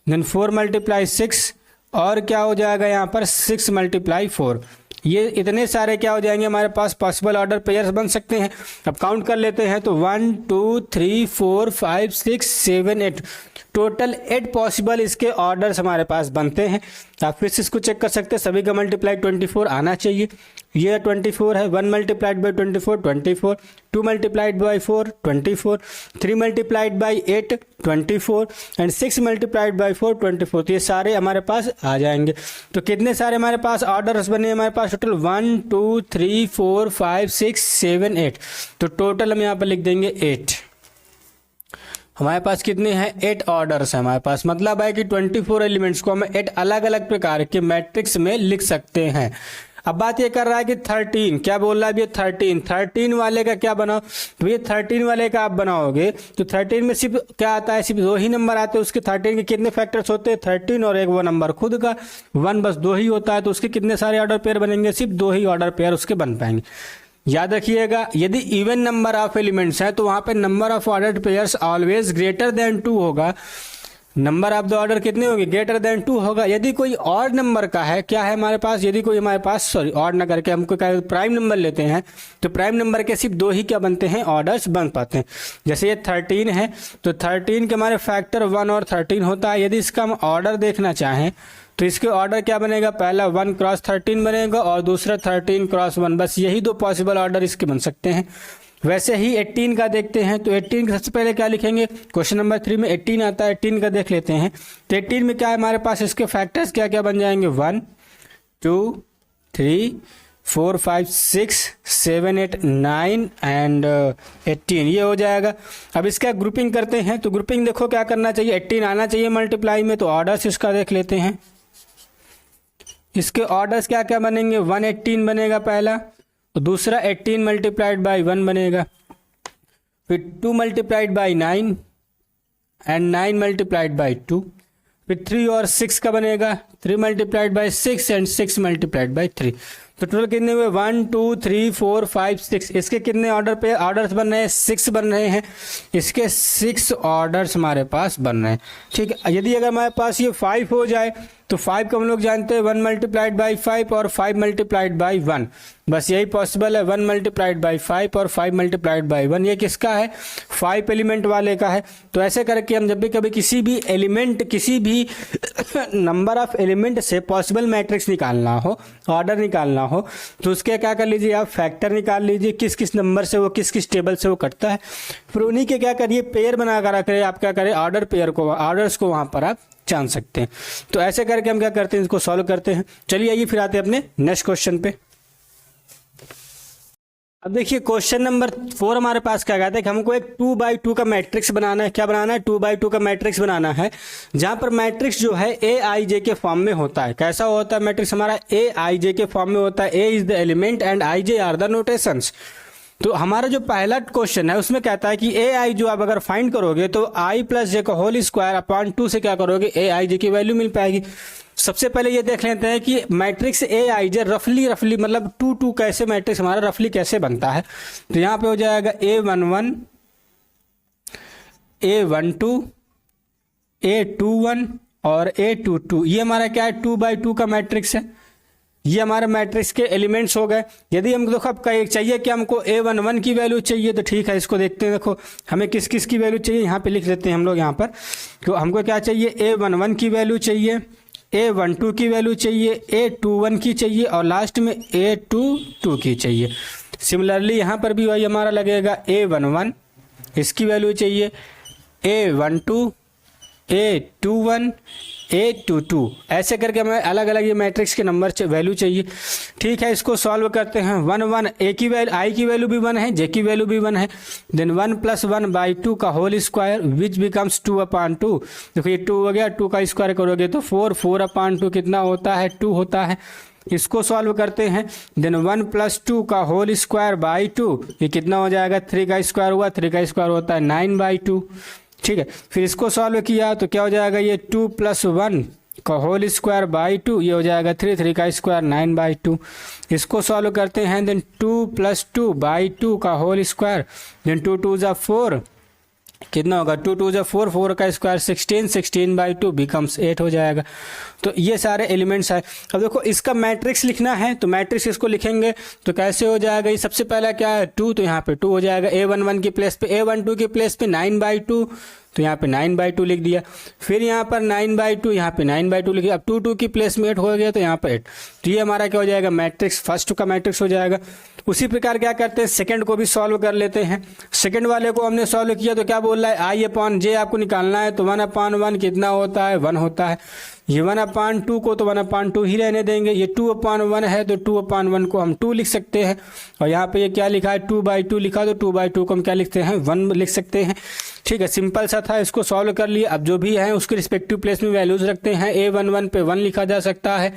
देन 4 मल्टीप्लाई 6 और क्या हो जाएगा यहाँ पर 6 मल्टीप्लाई 4, ये इतने सारे क्या हो जाएंगे हमारे पास पॉसिबल ऑर्डर पेयर्स बन सकते हैं। अब काउंट कर लेते हैं तो 1 2 3 4 5 6 7 8, टोटल 8 पॉसिबल इसके ऑर्डर्स हमारे पास बनते हैं। आप फिर से इसको चेक कर सकते हैं, सभी का मल्टीप्लाई 24 आना चाहिए। ये 24 है, 1 multiplied by 24 24, 2 multiplied by 4 24, 3 multiplied by 8 24 and 6 multiplied by 4 24, तो ये सारे हमारे पास आ जाएंगे। तो कितने सारे हमारे पास ऑर्डर्स बने हमारे पास टोटल 1 2 3 4 5 6 7 8, तो टोटल हम यहाँ पर लिख देंगे 8। हमारे पास कितने हैं 8 ऑर्डर्स हैं हमारे पास, मतलब है कि 24 एलिमेंट्स को हम 8 अलग अलग प्रकार के मैट्रिक्स में लिख सकते हैं। अब बात ये कर रहा है कि 13 क्या बोल रहा है, ये 13 वाले का क्या बनाओ, तो ये 13 वाले का आप बनाओगे तो 13 में सिर्फ क्या आता है, सिर्फ 2 ही नंबर आते हैं। उसके 13 के कितने फैक्टर्स होते हैं 13 और एक वो नंबर खुद का 1, बस 2 ही होता है। तो उसके कितने सारे ऑर्डर पेयर बनेंगे, सिर्फ 2 ही ऑर्डर पेयर उसके बन पाएंगे। याद रखिएगा यदि इवन नंबर ऑफ एलिमेंट्स है तो वहां पे number of order pairs always greater than 2 होगा, नंबर ऑफ द ऑर्डर कितने होंगे ग्रेटर देन 2 होगा। यदि कोई ऑड नंबर का है, क्या है हमारे पास, यदि कोई हमारे पास सॉरी ऑड ना करके हमको क्या प्राइम नंबर लेते हैं, तो प्राइम नंबर के सिर्फ 2 ही क्या बनते हैं ऑर्डर्स बन पाते हैं। जैसे ये 13 है तो 13 के हमारे फैक्टर 1 और 13 होता है। यदि इसका हम ऑर्डर देखना चाहें तो इसके ऑर्डर क्या बनेगा, पहला 1 क्रॉस 13 बनेगा और दूसरा 13 क्रॉस 1, बस यही 2 पॉसिबल ऑर्डर इसके बन सकते हैं। वैसे ही 18 का देखते हैं तो 18 का सबसे पहले क्या लिखेंगे, क्वेश्चन नंबर 3 में 18 आता है, 18 का देख लेते हैं। तो 18 में क्या है हमारे पास, इसके फैक्टर्स क्या क्या बन जाएंगे 1 2 3 4 5 6 7 8 9 एंड 18, ये हो जाएगा। अब इसका ग्रुपिंग करते हैं तो ग्रुपिंग देखो क्या करना चाहिए, 18 आना चाहिए मल्टीप्लाई में, तो ऑर्डर्स इसका देख लेते हैं। इसके ऑर्डर्स क्या क्या बनेंगे, 118 बनेगा पहला, तो दूसरा 18 मल्टीप्लाइड बाई 1 बनेगा, फिर 2 multiplied by 9 and 9 multiplied by 2, फिर 3 और 6 का बनेगा 3 multiplied by 6 and 6 multiplied by 3। तो टोटल कितने हुए 1 2 3 4 5 6, इसके कितने ऑर्डर पे ऑर्डर्स बन रहे हैं 6 बन रहे हैं, इसके 6 ऑर्डर्स हमारे पास बन रहे हैं। ठीक है, यदि अगर हमारे पास ये 5 हो जाए तो 5 को हम लोग जानते हैं 1 मल्टीप्लाइड बाई 5 और 5 मल्टीप्लाइड बाई 1, बस यही पॉसिबल है 1 मल्टीप्लाइड बाई 5 और 5 मल्टीप्लाइड बाई 1, ये किसका है 5 एलिमेंट वाले का है। तो ऐसे करके हम जब भी कभी किसी भी एलिमेंट किसी भी नंबर ऑफ एलिमेंट से पॉसिबल मैट्रिक्स निकालना हो, ऑर्डर निकालना हो, तो उसके क्या कर लीजिए आप फैक्टर निकाल लीजिए, किस किस नंबर से वो किस किस टेबल से वो कटता है, फिर उन्हीं के क्या करिए पेयर बना कर रखें, आप क्या करें ऑर्डर पेयर को ऑर्डर्स को वहाँ पर आप जान सकते हैं। तो ऐसे करके हम क्या करते हैं इसको सॉल्व करते हैं। चलिए आइए फिर आते हैं अपने नेक्स्ट क्वेश्चन पे। अब देखिए क्वेश्चन नंबर 4 हमारे पास क्या कहता है कि हमको एक 2x2 का मैट्रिक्स बनाना है। क्या बनाना है? 2x2 का मैट्रिक्स बनाना है, जहां पर मैट्रिक्स जो है ए आई जे के फॉर्म में होता है। कैसा होता है मैट्रिक्स हमारा? ए आई जे के फॉर्म में होता है। A is the element and I J are the notations. तो हमारा जो पहला क्वेश्चन है उसमें कहता है कि ए आई जो आप अगर फाइंड करोगे तो आई प्लस जे का होल स्क्वायर अपॉन 2 से क्या करोगे? ए आई जे की वैल्यू मिल पाएगी। सबसे पहले ये देख लेते हैं कि मैट्रिक्स ए आई जे रफली मतलब 2 कैसे मैट्रिक्स हमारा रफली कैसे बनता है। तो यहाँ पे हो जाएगा A11 A12 A21 और A22। ये हमारा क्या है? 2x2 का मैट्रिक्स है। ये हमारे मैट्रिक्स के एलिमेंट्स हो गए। यदि हम देखो अब चाहिए कि हमको A11 की वैल्यू चाहिए, तो ठीक है इसको देखते हैं। देखो हमें किस किस की वैल्यू चाहिए, यहाँ पे लिख देते हैं हम लोग यहाँ पर। तो हमको क्या चाहिए? A11 की वैल्यू चाहिए, A12 की वैल्यू चाहिए, A21 की चाहिए और लास्ट में A22 की चाहिए। सिमिलरली यहाँ पर भी वही हमारा लगेगा A11 इसकी वैल्यू चाहिए, A12 A21 A22 ऐसे करके हमें अलग अलग ये मैट्रिक्स के नंबर वैल्यू चाहिए। ठीक है, इसको सॉल्व करते हैं। 1 1 ए की वैल्यू, आई की वैल्यू भी 1 है, जे की वैल्यू भी 1 है। देन 1 + 1/2 का होल स्क्वायर विच बिकम्स 2/2। देखो ये 2 हो गया, 2 का स्क्वायर करोगे तो 4, 4/2 कितना होता है? 2 होता है। इसको सॉल्व करते हैं। देन 1 + 2 का होल स्क्वायर बाई 2, ये कितना हो जाएगा? 3 का स्क्वायर हुआ, 3 का स्क्वायर होता है 9/2। ठीक है, फिर इसको सॉल्व किया तो क्या हो जाएगा? ये 2 + 1 का होल स्क्वायर बाई 2, ये हो जाएगा 3, 3 का स्क्वायर 9/2। इसको सॉल्व करते हैं। देन 2 + 2/2 का होल स्क्वायर, देन 2 2 = 4, कितना होगा? 2 2 = 4, 4 का स्क्वायर 16, 16/2 बिकम्स 8 हो जाएगा। तो ये सारे एलिमेंट्स है। अब देखो इसका मैट्रिक्स लिखना है, तो मैट्रिक्स इसको लिखेंगे तो कैसे हो जाएगा? ये सबसे पहला क्या है? 2, तो यहाँ पे 2 हो जाएगा। A11 की प्लेस पे, A12 की प्लेस पे 9/2, तो यहाँ पे 9/2 लिख दिया। फिर यहाँ पर 9/2, यहाँ पे 9/2 लिख दिया। अब 2 2 की प्लेस में 8 हो गया, तो यहाँ पर 8। तो ये हमारा क्या हो जाएगा? मैट्रिक्स फर्स्ट का मैट्रिक्स हो जाएगा। उसी प्रकार क्या करते हैं, सेकंड को भी सॉल्व कर लेते हैं। सेकंड वाले को हमने सॉल्व किया तो क्या बोल रहा है? I/J आपको निकालना है, तो 1/1 कितना होता है? 1 होता है। ये 1/2 को तो 1/2 ही रहने देंगे। ये 2/1 है तो 2/1 को हम 2 लिख सकते हैं। और यहाँ पे ये क्या लिखा है? 2/2 लिखा, तो 2/2 को हम क्या लिखते हैं? 1 लिख सकते हैं। ठीक है, सिंपल सा था, इसको सॉल्व कर लिए। अब जो भी है उसके रिस्पेक्टिव प्लेस में वैल्यूज रखते हैं। A11 पे 1 लिखा जा सकता है,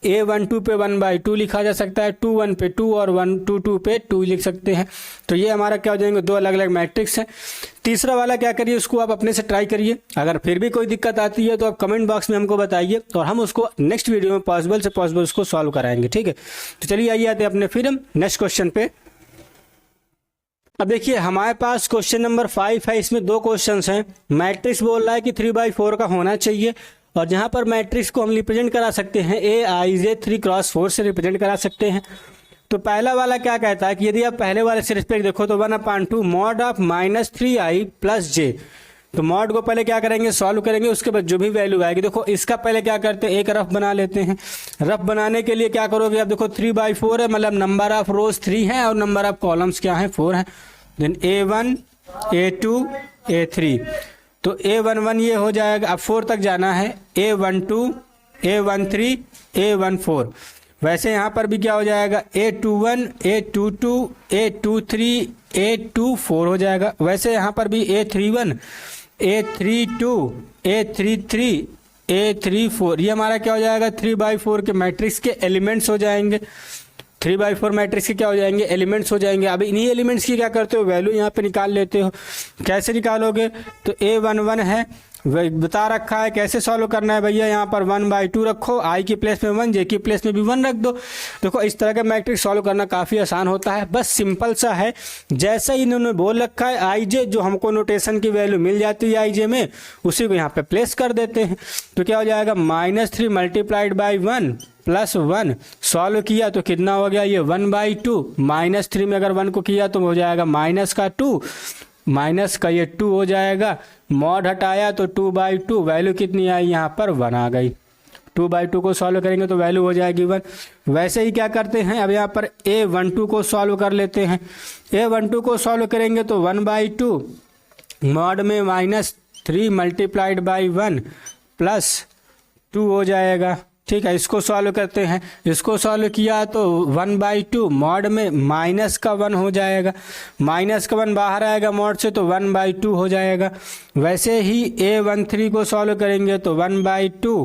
A12 पे 1/2 लिखा जा सकता है, 21 पे 2 और 122 पे 2 लिख सकते हैं। तो ये हमारा क्या हो जाएंगे? 2 अलग अलग मैट्रिक्स हैं। तीसरा वाला क्या करिए, उसको आप अपने से ट्राई करिए। अगर फिर भी कोई दिक्कत आती है तो आप कमेंट बॉक्स में हमको बताइए और हम उसको नेक्स्ट वीडियो में पॉसिबल से पॉसिबल उसको सॉल्व कराएंगे। ठीक है, तो चलिए आइए आते हैं अपने फिर हम नेक्स्ट क्वेश्चन पे। अब देखिए हमारे पास क्वेश्चन नंबर 5 है, इसमें 2 क्वेश्चंस हैं। मैट्रिक्स बोल रहा है कि 3/4 का होना चाहिए, और जहां पर मैट्रिक्स को हम रिप्रेजेंट करा सकते हैं AIJ 3x4 से रिप्रेजेंट करा सकते हैं। तो पहला वाला क्या कहता है कि यदि आप पहले वाले से रिस्पेक्ट देखो तो 1/2 mod ऑफ -3i + j। तो मॉड को पहले क्या करेंगे? सॉल्व करेंगे, उसके बाद जो भी वैल्यू आएगी। देखो इसका पहले क्या करते हैं? एक रफ बना लेते हैं। रफ बनाने के लिए क्या करोगे? अब देखो 3/4 है, मतलब नंबर ऑफ रोज 3 है और नंबर ऑफ कॉलम्स क्या है? 4 है। देन A1 A2 A3, तो A11 ये हो जाएगा। अब 4 तक जाना है, A12 A13 A14। वैसे यहाँ पर भी क्या हो जाएगा? A21 A22 A23 A24 हो जाएगा। वैसे यहाँ पर भी A31 A32 A33 A34। ये हमारा क्या हो जाएगा? 3/4 के मैट्रिक्स के एलिमेंट्स हो जाएंगे। 3/4 मैट्रिक्स के क्या हो जाएंगे? एलिमेंट्स हो जाएंगे। अब इन्हीं एलिमेंट्स की क्या करते हो? वैल्यू यहाँ पे निकाल लेते हो। कैसे निकालोगे? तो A11 है, बता रखा है कैसे सॉल्व करना है भैया। यहाँ पर 1/2 रखो, आई की प्लेस में 1, जे की प्लेस में भी 1 रख दो। देखो इस तरह का मैट्रिक्स सॉल्व करना काफ़ी आसान होता है, बस सिंपल सा है। जैसा ही इन्होंने बोल रखा है आई/जे, जो हमको नोटेशन की वैल्यू मिल जाती है आई/जे में, उसी को यहाँ पे प्लेस कर देते हैं। तो क्या हो जाएगा? -3 × 1 + 1। सॉल्व किया तो कितना हो गया? ये 1/2। -3 में अगर 1 को किया तो हो जाएगा -2, माइनस का ये 2 हो जाएगा। मॉड हटाया तो 2/2, वैल्यू कितनी आई? यहाँ पर 1 आ गई। 2/2 को सॉल्व करेंगे तो वैल्यू हो जाएगी 1। वैसे ही क्या करते हैं? अब यहाँ पर A12 को सॉल्व कर लेते हैं। A12 को सॉल्व करेंगे तो 1/2 मॉड में -3 × 1 + 2 हो जाएगा। ठीक है, इसको सॉल्व करते हैं। इसको सॉल्व किया तो 1/2 मॉड में माइनस का 1 हो जाएगा, माइनस का 1 बाहर आएगा मॉड से तो 1/2 हो जाएगा। वैसे ही A13 को सॉल्व करेंगे तो 1/2।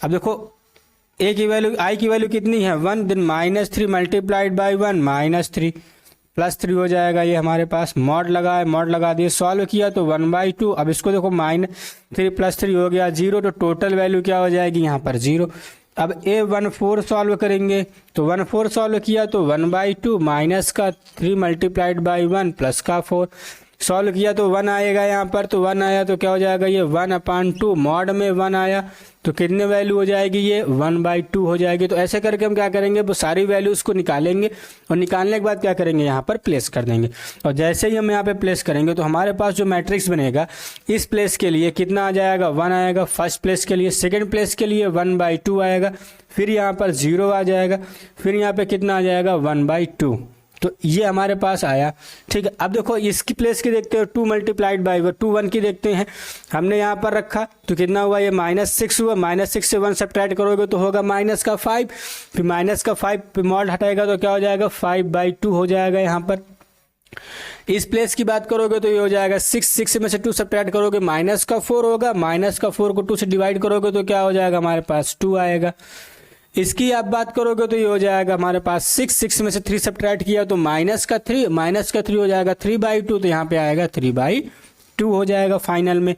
अब देखो a की वैल्यू i की वैल्यू कितनी है 1, देन -3 मल्टीप्लाइड बाई 1 -3 +3 हो जाएगा। ये हमारे पास मॉड लगा है, मॉड लगा दिए, सॉल्व किया तो 1/2। अब इसको देखो -3 +3 हो गया 0, तो टोटल वैल्यू क्या हो जाएगी यहाँ पर 0। अब A14 सॉल्व करेंगे तो 14 सॉल्व किया तो 1/2 माइनस का 3 मल्टीप्लाइड बाई 1 प्लस का 4 सॉल्व किया तो 1 आएगा यहाँ पर, तो 1 आया तो क्या हो जाएगा ये 1/2 मॉड में 1 आया तो कितने वैल्यू हो जाएगी ये 1/2 हो जाएगी। तो ऐसे करके हम क्या करेंगे वो सारी वैल्यूज़ को निकालेंगे और निकालने के बाद क्या करेंगे यहाँ पर प्लेस कर देंगे। और जैसे ही हम यहाँ पे प्लेस करेंगे तो हमारे पास जो मैट्रिक्स बनेगा इस प्लेस के लिए कितना आ जाएगा 1 आएगा फर्स्ट प्लेस के लिए, सेकेंड प्लेस के लिए 1/2 आएगा, फिर यहाँ पर 0 आ जाएगा, फिर यहाँ पर कितना आ जाएगा 1/2। तो ये हमारे पास आया। ठीक है, अब देखो इसकी प्लेस की देखते हो 2 मल्टीप्लाइड बाई 2 1 की देखते हैं, हमने यहाँ पर रखा तो कितना हुआ ये -6 हुआ, -6 से 1 सब्ट्रैक्ट करोगे तो होगा -5, फिर -5 पे मॉड हटाएगा तो क्या हो जाएगा 5/2 हो जाएगा। यहाँ पर इस प्लेस की बात करोगे तो ये हो जाएगा 6 में से 2 सब्ट्रैक्ट करोगे -4 होगा, -4 को 2 से डिवाइड करोगे तो क्या हो जाएगा हमारे पास 2 आएगा। इसकी आप बात करोगे तो ये हो जाएगा हमारे पास 6 में से 3 सब्ट्रैक्ट किया तो -3 हो जाएगा 3/2, तो यहाँ पे आएगा 3/2 हो जाएगा फाइनल में।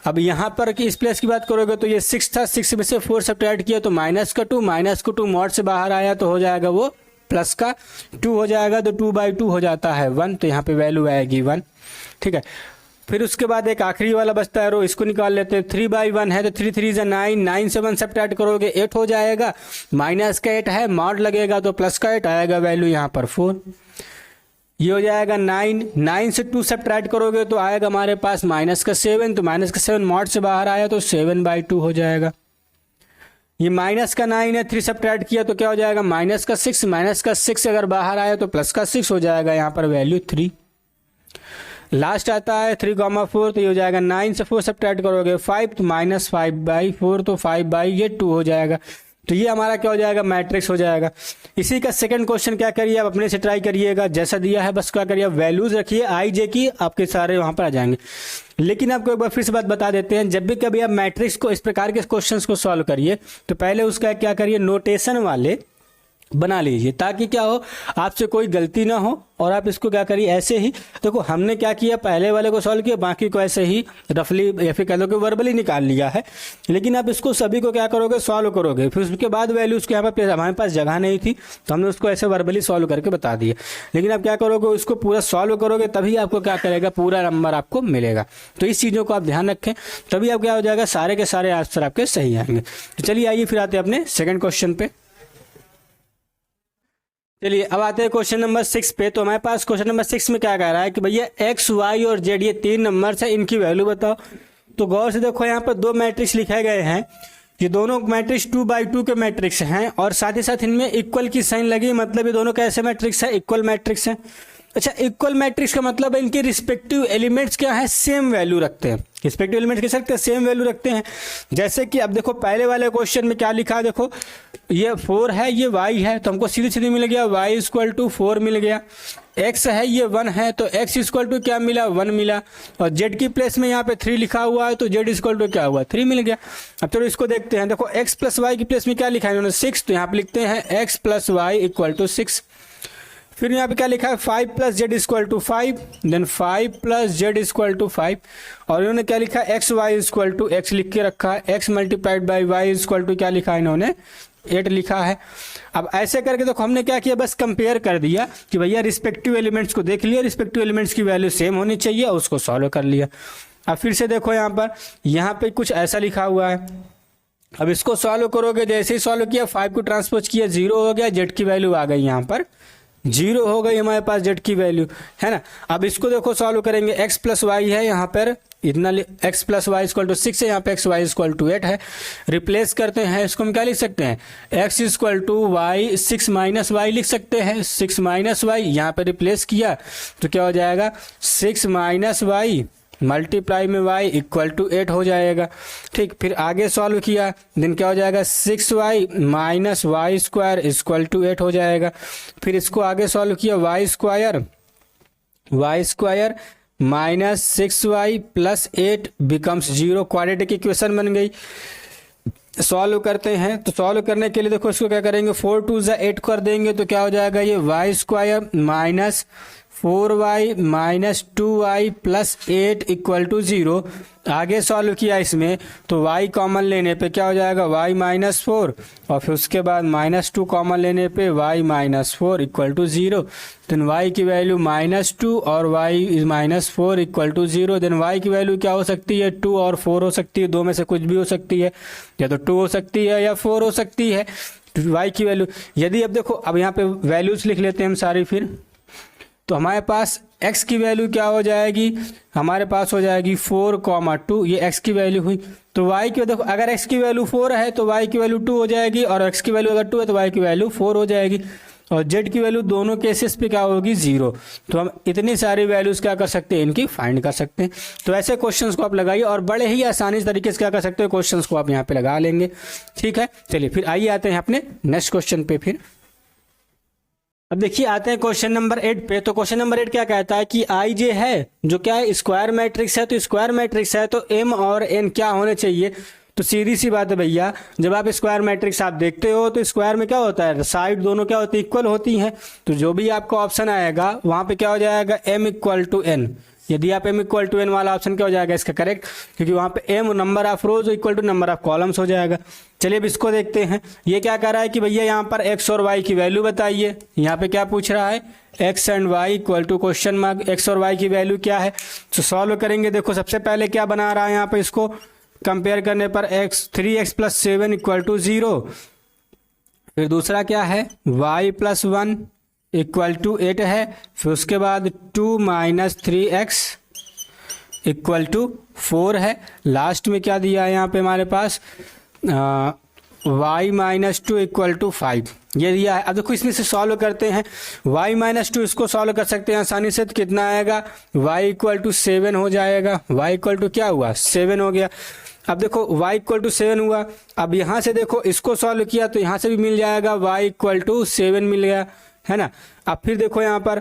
अब यहाँ पर कि इस प्लेस की बात करोगे तो ये 6 था, 6 में से 4 सब्ट्रैक्ट किया तो -2 मॉड से बाहर आया तो हो जाएगा वो +2 हो जाएगा, तो 2/2 हो जाता है 1, तो यहाँ पे वैल्यू आएगी 1। ठीक है, फिर उसके बाद एक आखिरी वाला बचता है रो, इसको निकाल लेते हैं। 3/1 है तो 3 3 जा 9, 9 से 1 सब्ट्रैक्ट करोगे 8 हो जाएगा, माइनस का 8 है मॉड लगेगा तो प्लस का 8 आएगा, वैल्यू यहाँ पर 4। ये हो जाएगा 9, 9 से 2 सब्ट्रैक्ट करोगे तो आएगा हमारे पास -7, तो -7 मॉड से बाहर आया तो 7/2 हो जाएगा। ये -9 है, 3 सब्ट्रैक्ट किया तो क्या हो जाएगा -6 अगर बाहर आया तो +6 हो जाएगा, यहाँ पर वैल्यू 3। लास्ट आता है 3,4, तो ये हो जाएगा 9 से 4 सब्ट्रैक्ट करोगे 5 तो -5/4, तो 5/2 हो जाएगा। तो ये हमारा क्या हो जाएगा मैट्रिक्स हो जाएगा। इसी का सेकंड क्वेश्चन क्या करिए आप अपने से ट्राई करिएगा, जैसा दिया है बस क्या करिए वैल्यूज रखिए i j की, आपके सारे वहां पर आ जाएंगे। लेकिन आपको एक बार फिर से बात बता देते हैं, जब भी कभी आप मैट्रिक्स को इस प्रकार के क्वेश्चंस को सॉल्व करिए तो पहले उसका क्या करिए नोटेशन वाले बना लीजिए, ताकि क्या हो आपसे कोई गलती ना हो। और आप इसको क्या करिए ऐसे ही देखो, हमने क्या किया पहले वाले को सॉल्व किया, बाकी को ऐसे ही रफली या फिर कह लो कि वर्बली निकाल लिया है। लेकिन आप इसको सभी को क्या करोगे सॉल्व करोगे, फिर उसके बाद वैल्यूज के यहाँ पर हमारे पास जगह नहीं थी तो हमने उसको ऐसे वर्बली सॉल्व करके बता दिया। लेकिन आप क्या करोगे उसको पूरा सॉल्व करोगे तभी आपको क्या करेगा पूरा नंबर आपको मिलेगा। तो इस चीज़ों को आप ध्यान रखें, तभी आप क्या हो जाएगा सारे के सारे आंसर आपके सही आएंगे। तो चलिए आइए फिर आते हैं अपने सेकेंड क्वेश्चन पे। चलिए अब आते हैं क्वेश्चन नंबर 6 पे। तो हमारे पास क्वेश्चन नंबर 6 में क्या कह रहा है कि भैया x, y और z ये 3 नंबर्स है, इनकी वैल्यू बताओ। तो गौर से देखो यहाँ पर 2 मैट्रिक्स लिखे गए हैं, ये दोनों मैट्रिक्स 2/2 के मैट्रिक्स हैं और साथ ही साथ इनमें इक्वल की साइन लगी, मतलब ये दोनों कैसे मैट्रिक्स है इक्वल मैट्रिक्स है। अच्छा, इक्वल मैट्रिक्स का मतलब है इनके रिस्पेक्टिव एलिमेंट्स क्या है सेम वैल्यू रखते हैं। रिस्पेक्टिव एलिमेंट्स कह सकते हैं सेम वैल्यू रखते हैं। जैसे कि अब देखो पहले वाले क्वेश्चन में क्या लिखा, देखो ये 4 है ये y है, तो हमको सीधे सीधे मिल गया y = 4 मिल गया। x है ये 1 है तो x = क्या मिला 1 मिला। और z की प्लेस में यहाँ पे 3 लिखा हुआ है तो z = क्या हुआ 3 मिल गया। अब चलो इसको देखते हैं, देखो x + y की प्लेस में क्या लिखा है इन्होंने 6, तो यहाँ पे लिखते हैं x + y = 6। फिर यहाँ पे क्या लिखा है 5 + z = 5, देन 5 + z = 5। और इन्होंने क्या लिखा है x y = x लिख के रखा है, x × y = क्या लिखा है इन्होंने 8 लिखा है। अब ऐसे करके देखो हमने क्या किया बस कंपेयर कर दिया कि भैया रिस्पेक्टिव एलिमेंट्स को देख लिया, रिस्पेक्टिव एलिमेंट्स की वैल्यू सेम होनी चाहिए और उसको सॉल्व कर लिया। अब फिर से देखो यहाँ पे कुछ ऐसा लिखा हुआ है, अब इसको सॉल्व करोगे, जैसे ही सॉल्व किया 5 को ट्रांसपोज किया 0 हो गया, z की वैल्यू आ गई यहाँ पर 0 हो गई हमारे पास z की वैल्यू है ना। अब इसको देखो सॉल्व करेंगे x + y है यहाँ पर इतना x + y = 6 है, यहाँ पे x y = 8 है। रिप्लेस करते हैं इसको, हम क्या लिख सकते हैं x = y 6 - y लिख सकते हैं, 6 - y यहाँ पे रिप्लेस किया तो क्या हो जाएगा 6 - y मल्टीप्लाई में y इक्वल टू 8 हो जाएगा। ठीक, फिर आगे सॉल्व किया देन क्या हो जाएगा 6y minus y square equal to 8 हो जाएगा। फिर इसको आगे सॉल्व किया y square minus 6y plus 8 becomes 0, quadratic equation बन गई। सॉल्व करते हैं, तो सॉल्व करने के लिए देखो इसको क्या करेंगे 4 2 8 कर देंगे तो क्या हो जाएगा ये y square minus 4y minus 2y plus 8 equal to 0। आगे सॉल्व किया इसमें तो y कॉमन लेने पे क्या हो जाएगा y माइनस 4 और फिर उसके बाद माइनस 2 कॉमन लेने पे y minus 4 equal to 0। Then y की वैल्यू माइनस 2 और y is minus 4 equal to 0। Then y की वैल्यू क्या हो सकती है 2 और 4 हो सकती है, दो में से कुछ भी हो सकती है, या तो 2 हो सकती है या 4 हो सकती है y की वैल्यू। यदि अब देखो अब यहाँ पे वैल्यूज लिख लेते हैं हम सारी, फिर तो हमारे पास x की वैल्यू क्या हो जाएगी, हमारे पास हो जाएगी 4,2, ये x की वैल्यू हुई। तो y की देखो अगर x की वैल्यू 4 है तो y की वैल्यू 2 हो जाएगी, और x की वैल्यू अगर 2 है तो y की वैल्यू 4 हो जाएगी, और z की वैल्यू दोनों केसेस पे क्या होगी 0। तो हम इतनी सारी वैल्यूज क्या कर सकते हैं इनकी फाइंड कर सकते हैं। तो ऐसे क्वेश्चंस को आप लगाइए और बड़े ही आसानी तरीके से क्या कर सकते हो क्वेश्चंस को आप यहाँ पे लगा लेंगे। ठीक है, चलिए फिर आइए आते हैं अपने नेक्स्ट क्वेश्चन पे। फिर अब देखिए आते हैं क्वेश्चन नंबर 8 पे। तो क्वेश्चन नंबर 8 क्या कहता है कि आई जे है जो क्या है स्क्वायर मैट्रिक्स है, तो स्क्वायर मैट्रिक्स है तो m और n क्या होने चाहिए। तो सीधी सी बात है भैया, जब आप स्क्वायर मैट्रिक्स आप देखते हो तो स्क्वायर में क्या होता है साइड दोनों क्या होती है इक्वल होती हैं। तो जो भी आपका ऑप्शन आएगा वहां पे क्या हो जाएगा m इक्वल टू n। यदि आप m इक्वल टू n वाला ऑप्शन क्या हो जाएगा इसका करेक्ट, क्योंकि वहां पे m number of rows equal to number of columns हो जाएगा। चलिए अब इसको देखते हैं। ये क्या कर रहा है कि भैया यहाँ पर x और y की वैल्यू बताइए। यहाँ पे क्या पूछ रहा है x and y equal to question mark, x और y की वैल्यू क्या है। तो सॉल्व करेंगे, देखो सबसे पहले क्या बना रहा है यहाँ पे इसको कंपेयर करने पर 3x प्लस 7 इक्वल टू 0। फिर दूसरा क्या है y प्लस 1 इक्वल टू 8 है। फिर उसके बाद 2 माइनस 3x इक्वल टू 4 है। लास्ट में क्या दिया है यहाँ पे हमारे पास y माइनस 2 इक्वल टू 5 ये दिया है। अब देखो इसमें से सॉल्व करते हैं, y माइनस 2 इसको सॉल्व कर सकते हैं आसानी से। तो कितना आएगा y इक्वल टू 7 हो जाएगा। y इक्वल टू क्या हुआ 7 हो गया। अब देखो y इक्वल टू 7 हुआ। अब यहाँ से देखो इसको सॉल्व किया तो यहाँ से भी मिल जाएगा y इक्वल टू 7 मिल गया है ना। अब फिर देखो यहाँ पर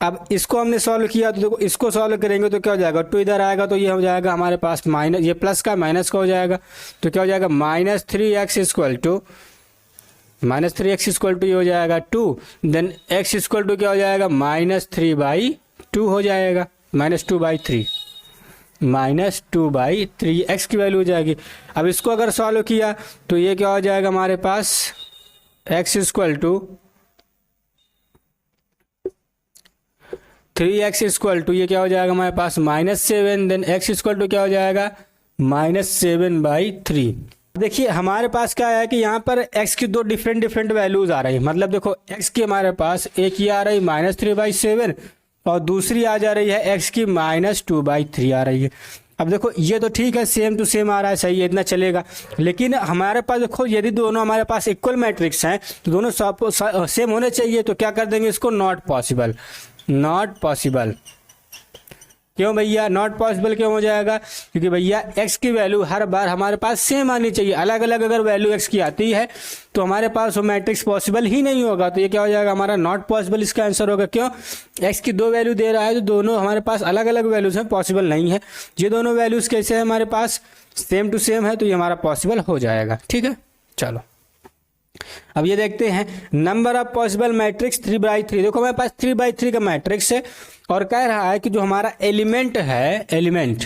अब इसको हमने सॉल्व किया तो देखो इसको सॉल्व करेंगे तो क्या हो जाएगा 2 इधर आएगा तो ये हो जाएगा हमारे पास माइनस, ये प्लस का माइनस का हो जाएगा। तो क्या हो जाएगा माइनस 3x इक्वल टू ये हो जाएगा 2। देन x इक्वल टू क्या हो जाएगा -3/2 हो जाएगा, -2/3 x की वैल्यू हो जाएगी। अब इसको अगर सॉल्व किया तो ये क्या हो जाएगा हमारे पास x equal to 3x equal to ये क्या हो जाएगा हमारे पास -7। देन x इक्वल टू क्या हो जाएगा -7/3। देखिए हमारे पास क्या है कि यहाँ पर x की दो डिफरेंट वैल्यूज आ रही है। मतलब देखो x की हमारे पास एक ये आ रही -3/7 और दूसरी आ जा रही है x की -2/3 आ रही है। अब देखो ये तो ठीक है सेम टू सेम आ रहा है, सही है इतना चलेगा। लेकिन हमारे पास देखो यदि दोनों हमारे पास इक्वल मैट्रिक्स हैं तो दोनों सेम होने चाहिए। तो क्या कर देंगे इसको नॉट पॉसिबल। क्यों भैया नॉट पॉसिबल क्यों हो जाएगा, क्योंकि भैया x की वैल्यू हर बार हमारे पास सेम आनी चाहिए। अलग अलग अगर वैल्यू x की आती है तो हमारे पास वो मैट्रिक्स पॉसिबल ही नहीं होगा। तो ये क्या हो जाएगा हमारा नॉट पॉसिबल, इसका आंसर होगा। क्यों x की दो वैल्यू दे रहा है तो दोनों हमारे पास अलग अलग वैल्यूज हैं, पॉसिबल नहीं है। ये दोनों वैल्यूज कैसे है हमारे पास सेम टू सेम है तो ये हमारा पॉसिबल हो जाएगा। ठीक है चलो अब ये देखते हैं नंबर ऑफ पॉसिबल मैट्रिक्स 3/3। देखो हमारे पास 3/3 का मैट्रिक्स है और कह रहा है कि जो हमारा एलिमेंट है एलिमेंट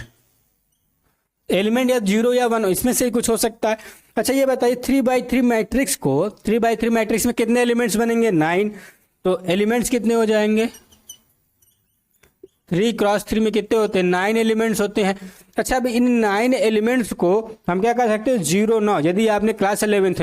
या 0 या 1 इसमें से कुछ हो सकता है। अच्छा ये बताइए 3/3 मैट्रिक्स को 3/3 मैट्रिक्स में कितने एलिमेंट्स बनेंगे 9। तो एलिमेंट्स कितने हो जाएंगे 3 क्रॉस 3 में कितने होते हैं 9 एलिमेंट्स होते हैं। अच्छा अब इन 9 एलिमेंट्स को हम क्या कर सकते हैं 0 9। यदि आपने क्लास 11th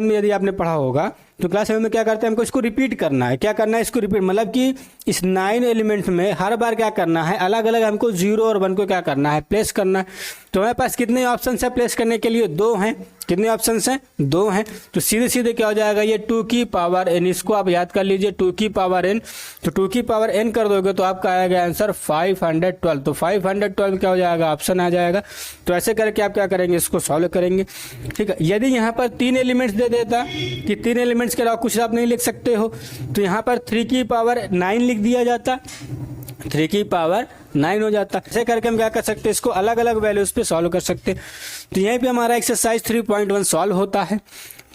में यदि आपने पढ़ा होगा तो क्लास 7 में क्या करते हैं, हमको इसको रिपीट करना है। क्या करना है, इसको रिपीट, मतलब कि इस 9 एलिमेंट्स में हर बार क्या करना है, अलग अलग हमको 0 और 1 को क्या करना है, प्लेस करना है। तो हमारे पास कितने ऑप्शन है प्लेस करने के लिए, 2 हैं। कितने ऑप्शन हैं, 2 हैं। तो सीधे सीधे क्या हो जाएगा, ये 2 की पावर n, इसको आप याद कर लीजिए 2 की पावर n। तो 2 की पावर n कर दोगे तो आपका आएगा आंसर 512। तो 512 क्या हो जाएगा, ऑप्शन आ जाएगा। तो ऐसे करके आप क्या करेंगे, इसको सॉल्व करेंगे। ठीक है, यदि यहाँ पर 3 एलिमेंट्स दे देता कि 3 एलिमेंट्स के अलावा कुछ आप नहीं लिख सकते हो, तो यहाँ पर 3 की पावर 9 लिख दिया जाता, 3 की पावर 9 हो जाता। ऐसे करके हम क्या कर सकते हैं, इसको अलग अलग वैल्यूज पे सॉल्व कर सकते हैं। तो यहीं पे हमारा एक्सरसाइज 3.1 सॉल्व होता है।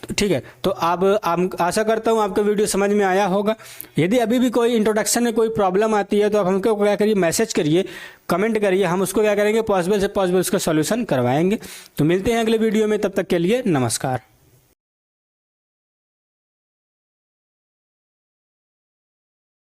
ठीक है, तो अब आशा करता हूँ आपको वीडियो समझ में आया होगा। यदि अभी भी कोई इंट्रोडक्शन में कोई प्रॉब्लम आती है तो आप हमको क्या करिए, मैसेज करिए, कमेंट करिए, हम उसको क्या करेंगे, पॉसिबल से पॉसिबल उसका सॉल्यूशन करवाएंगे। तो मिलते हैं अगले वीडियो में, तब तक के लिए नमस्कार।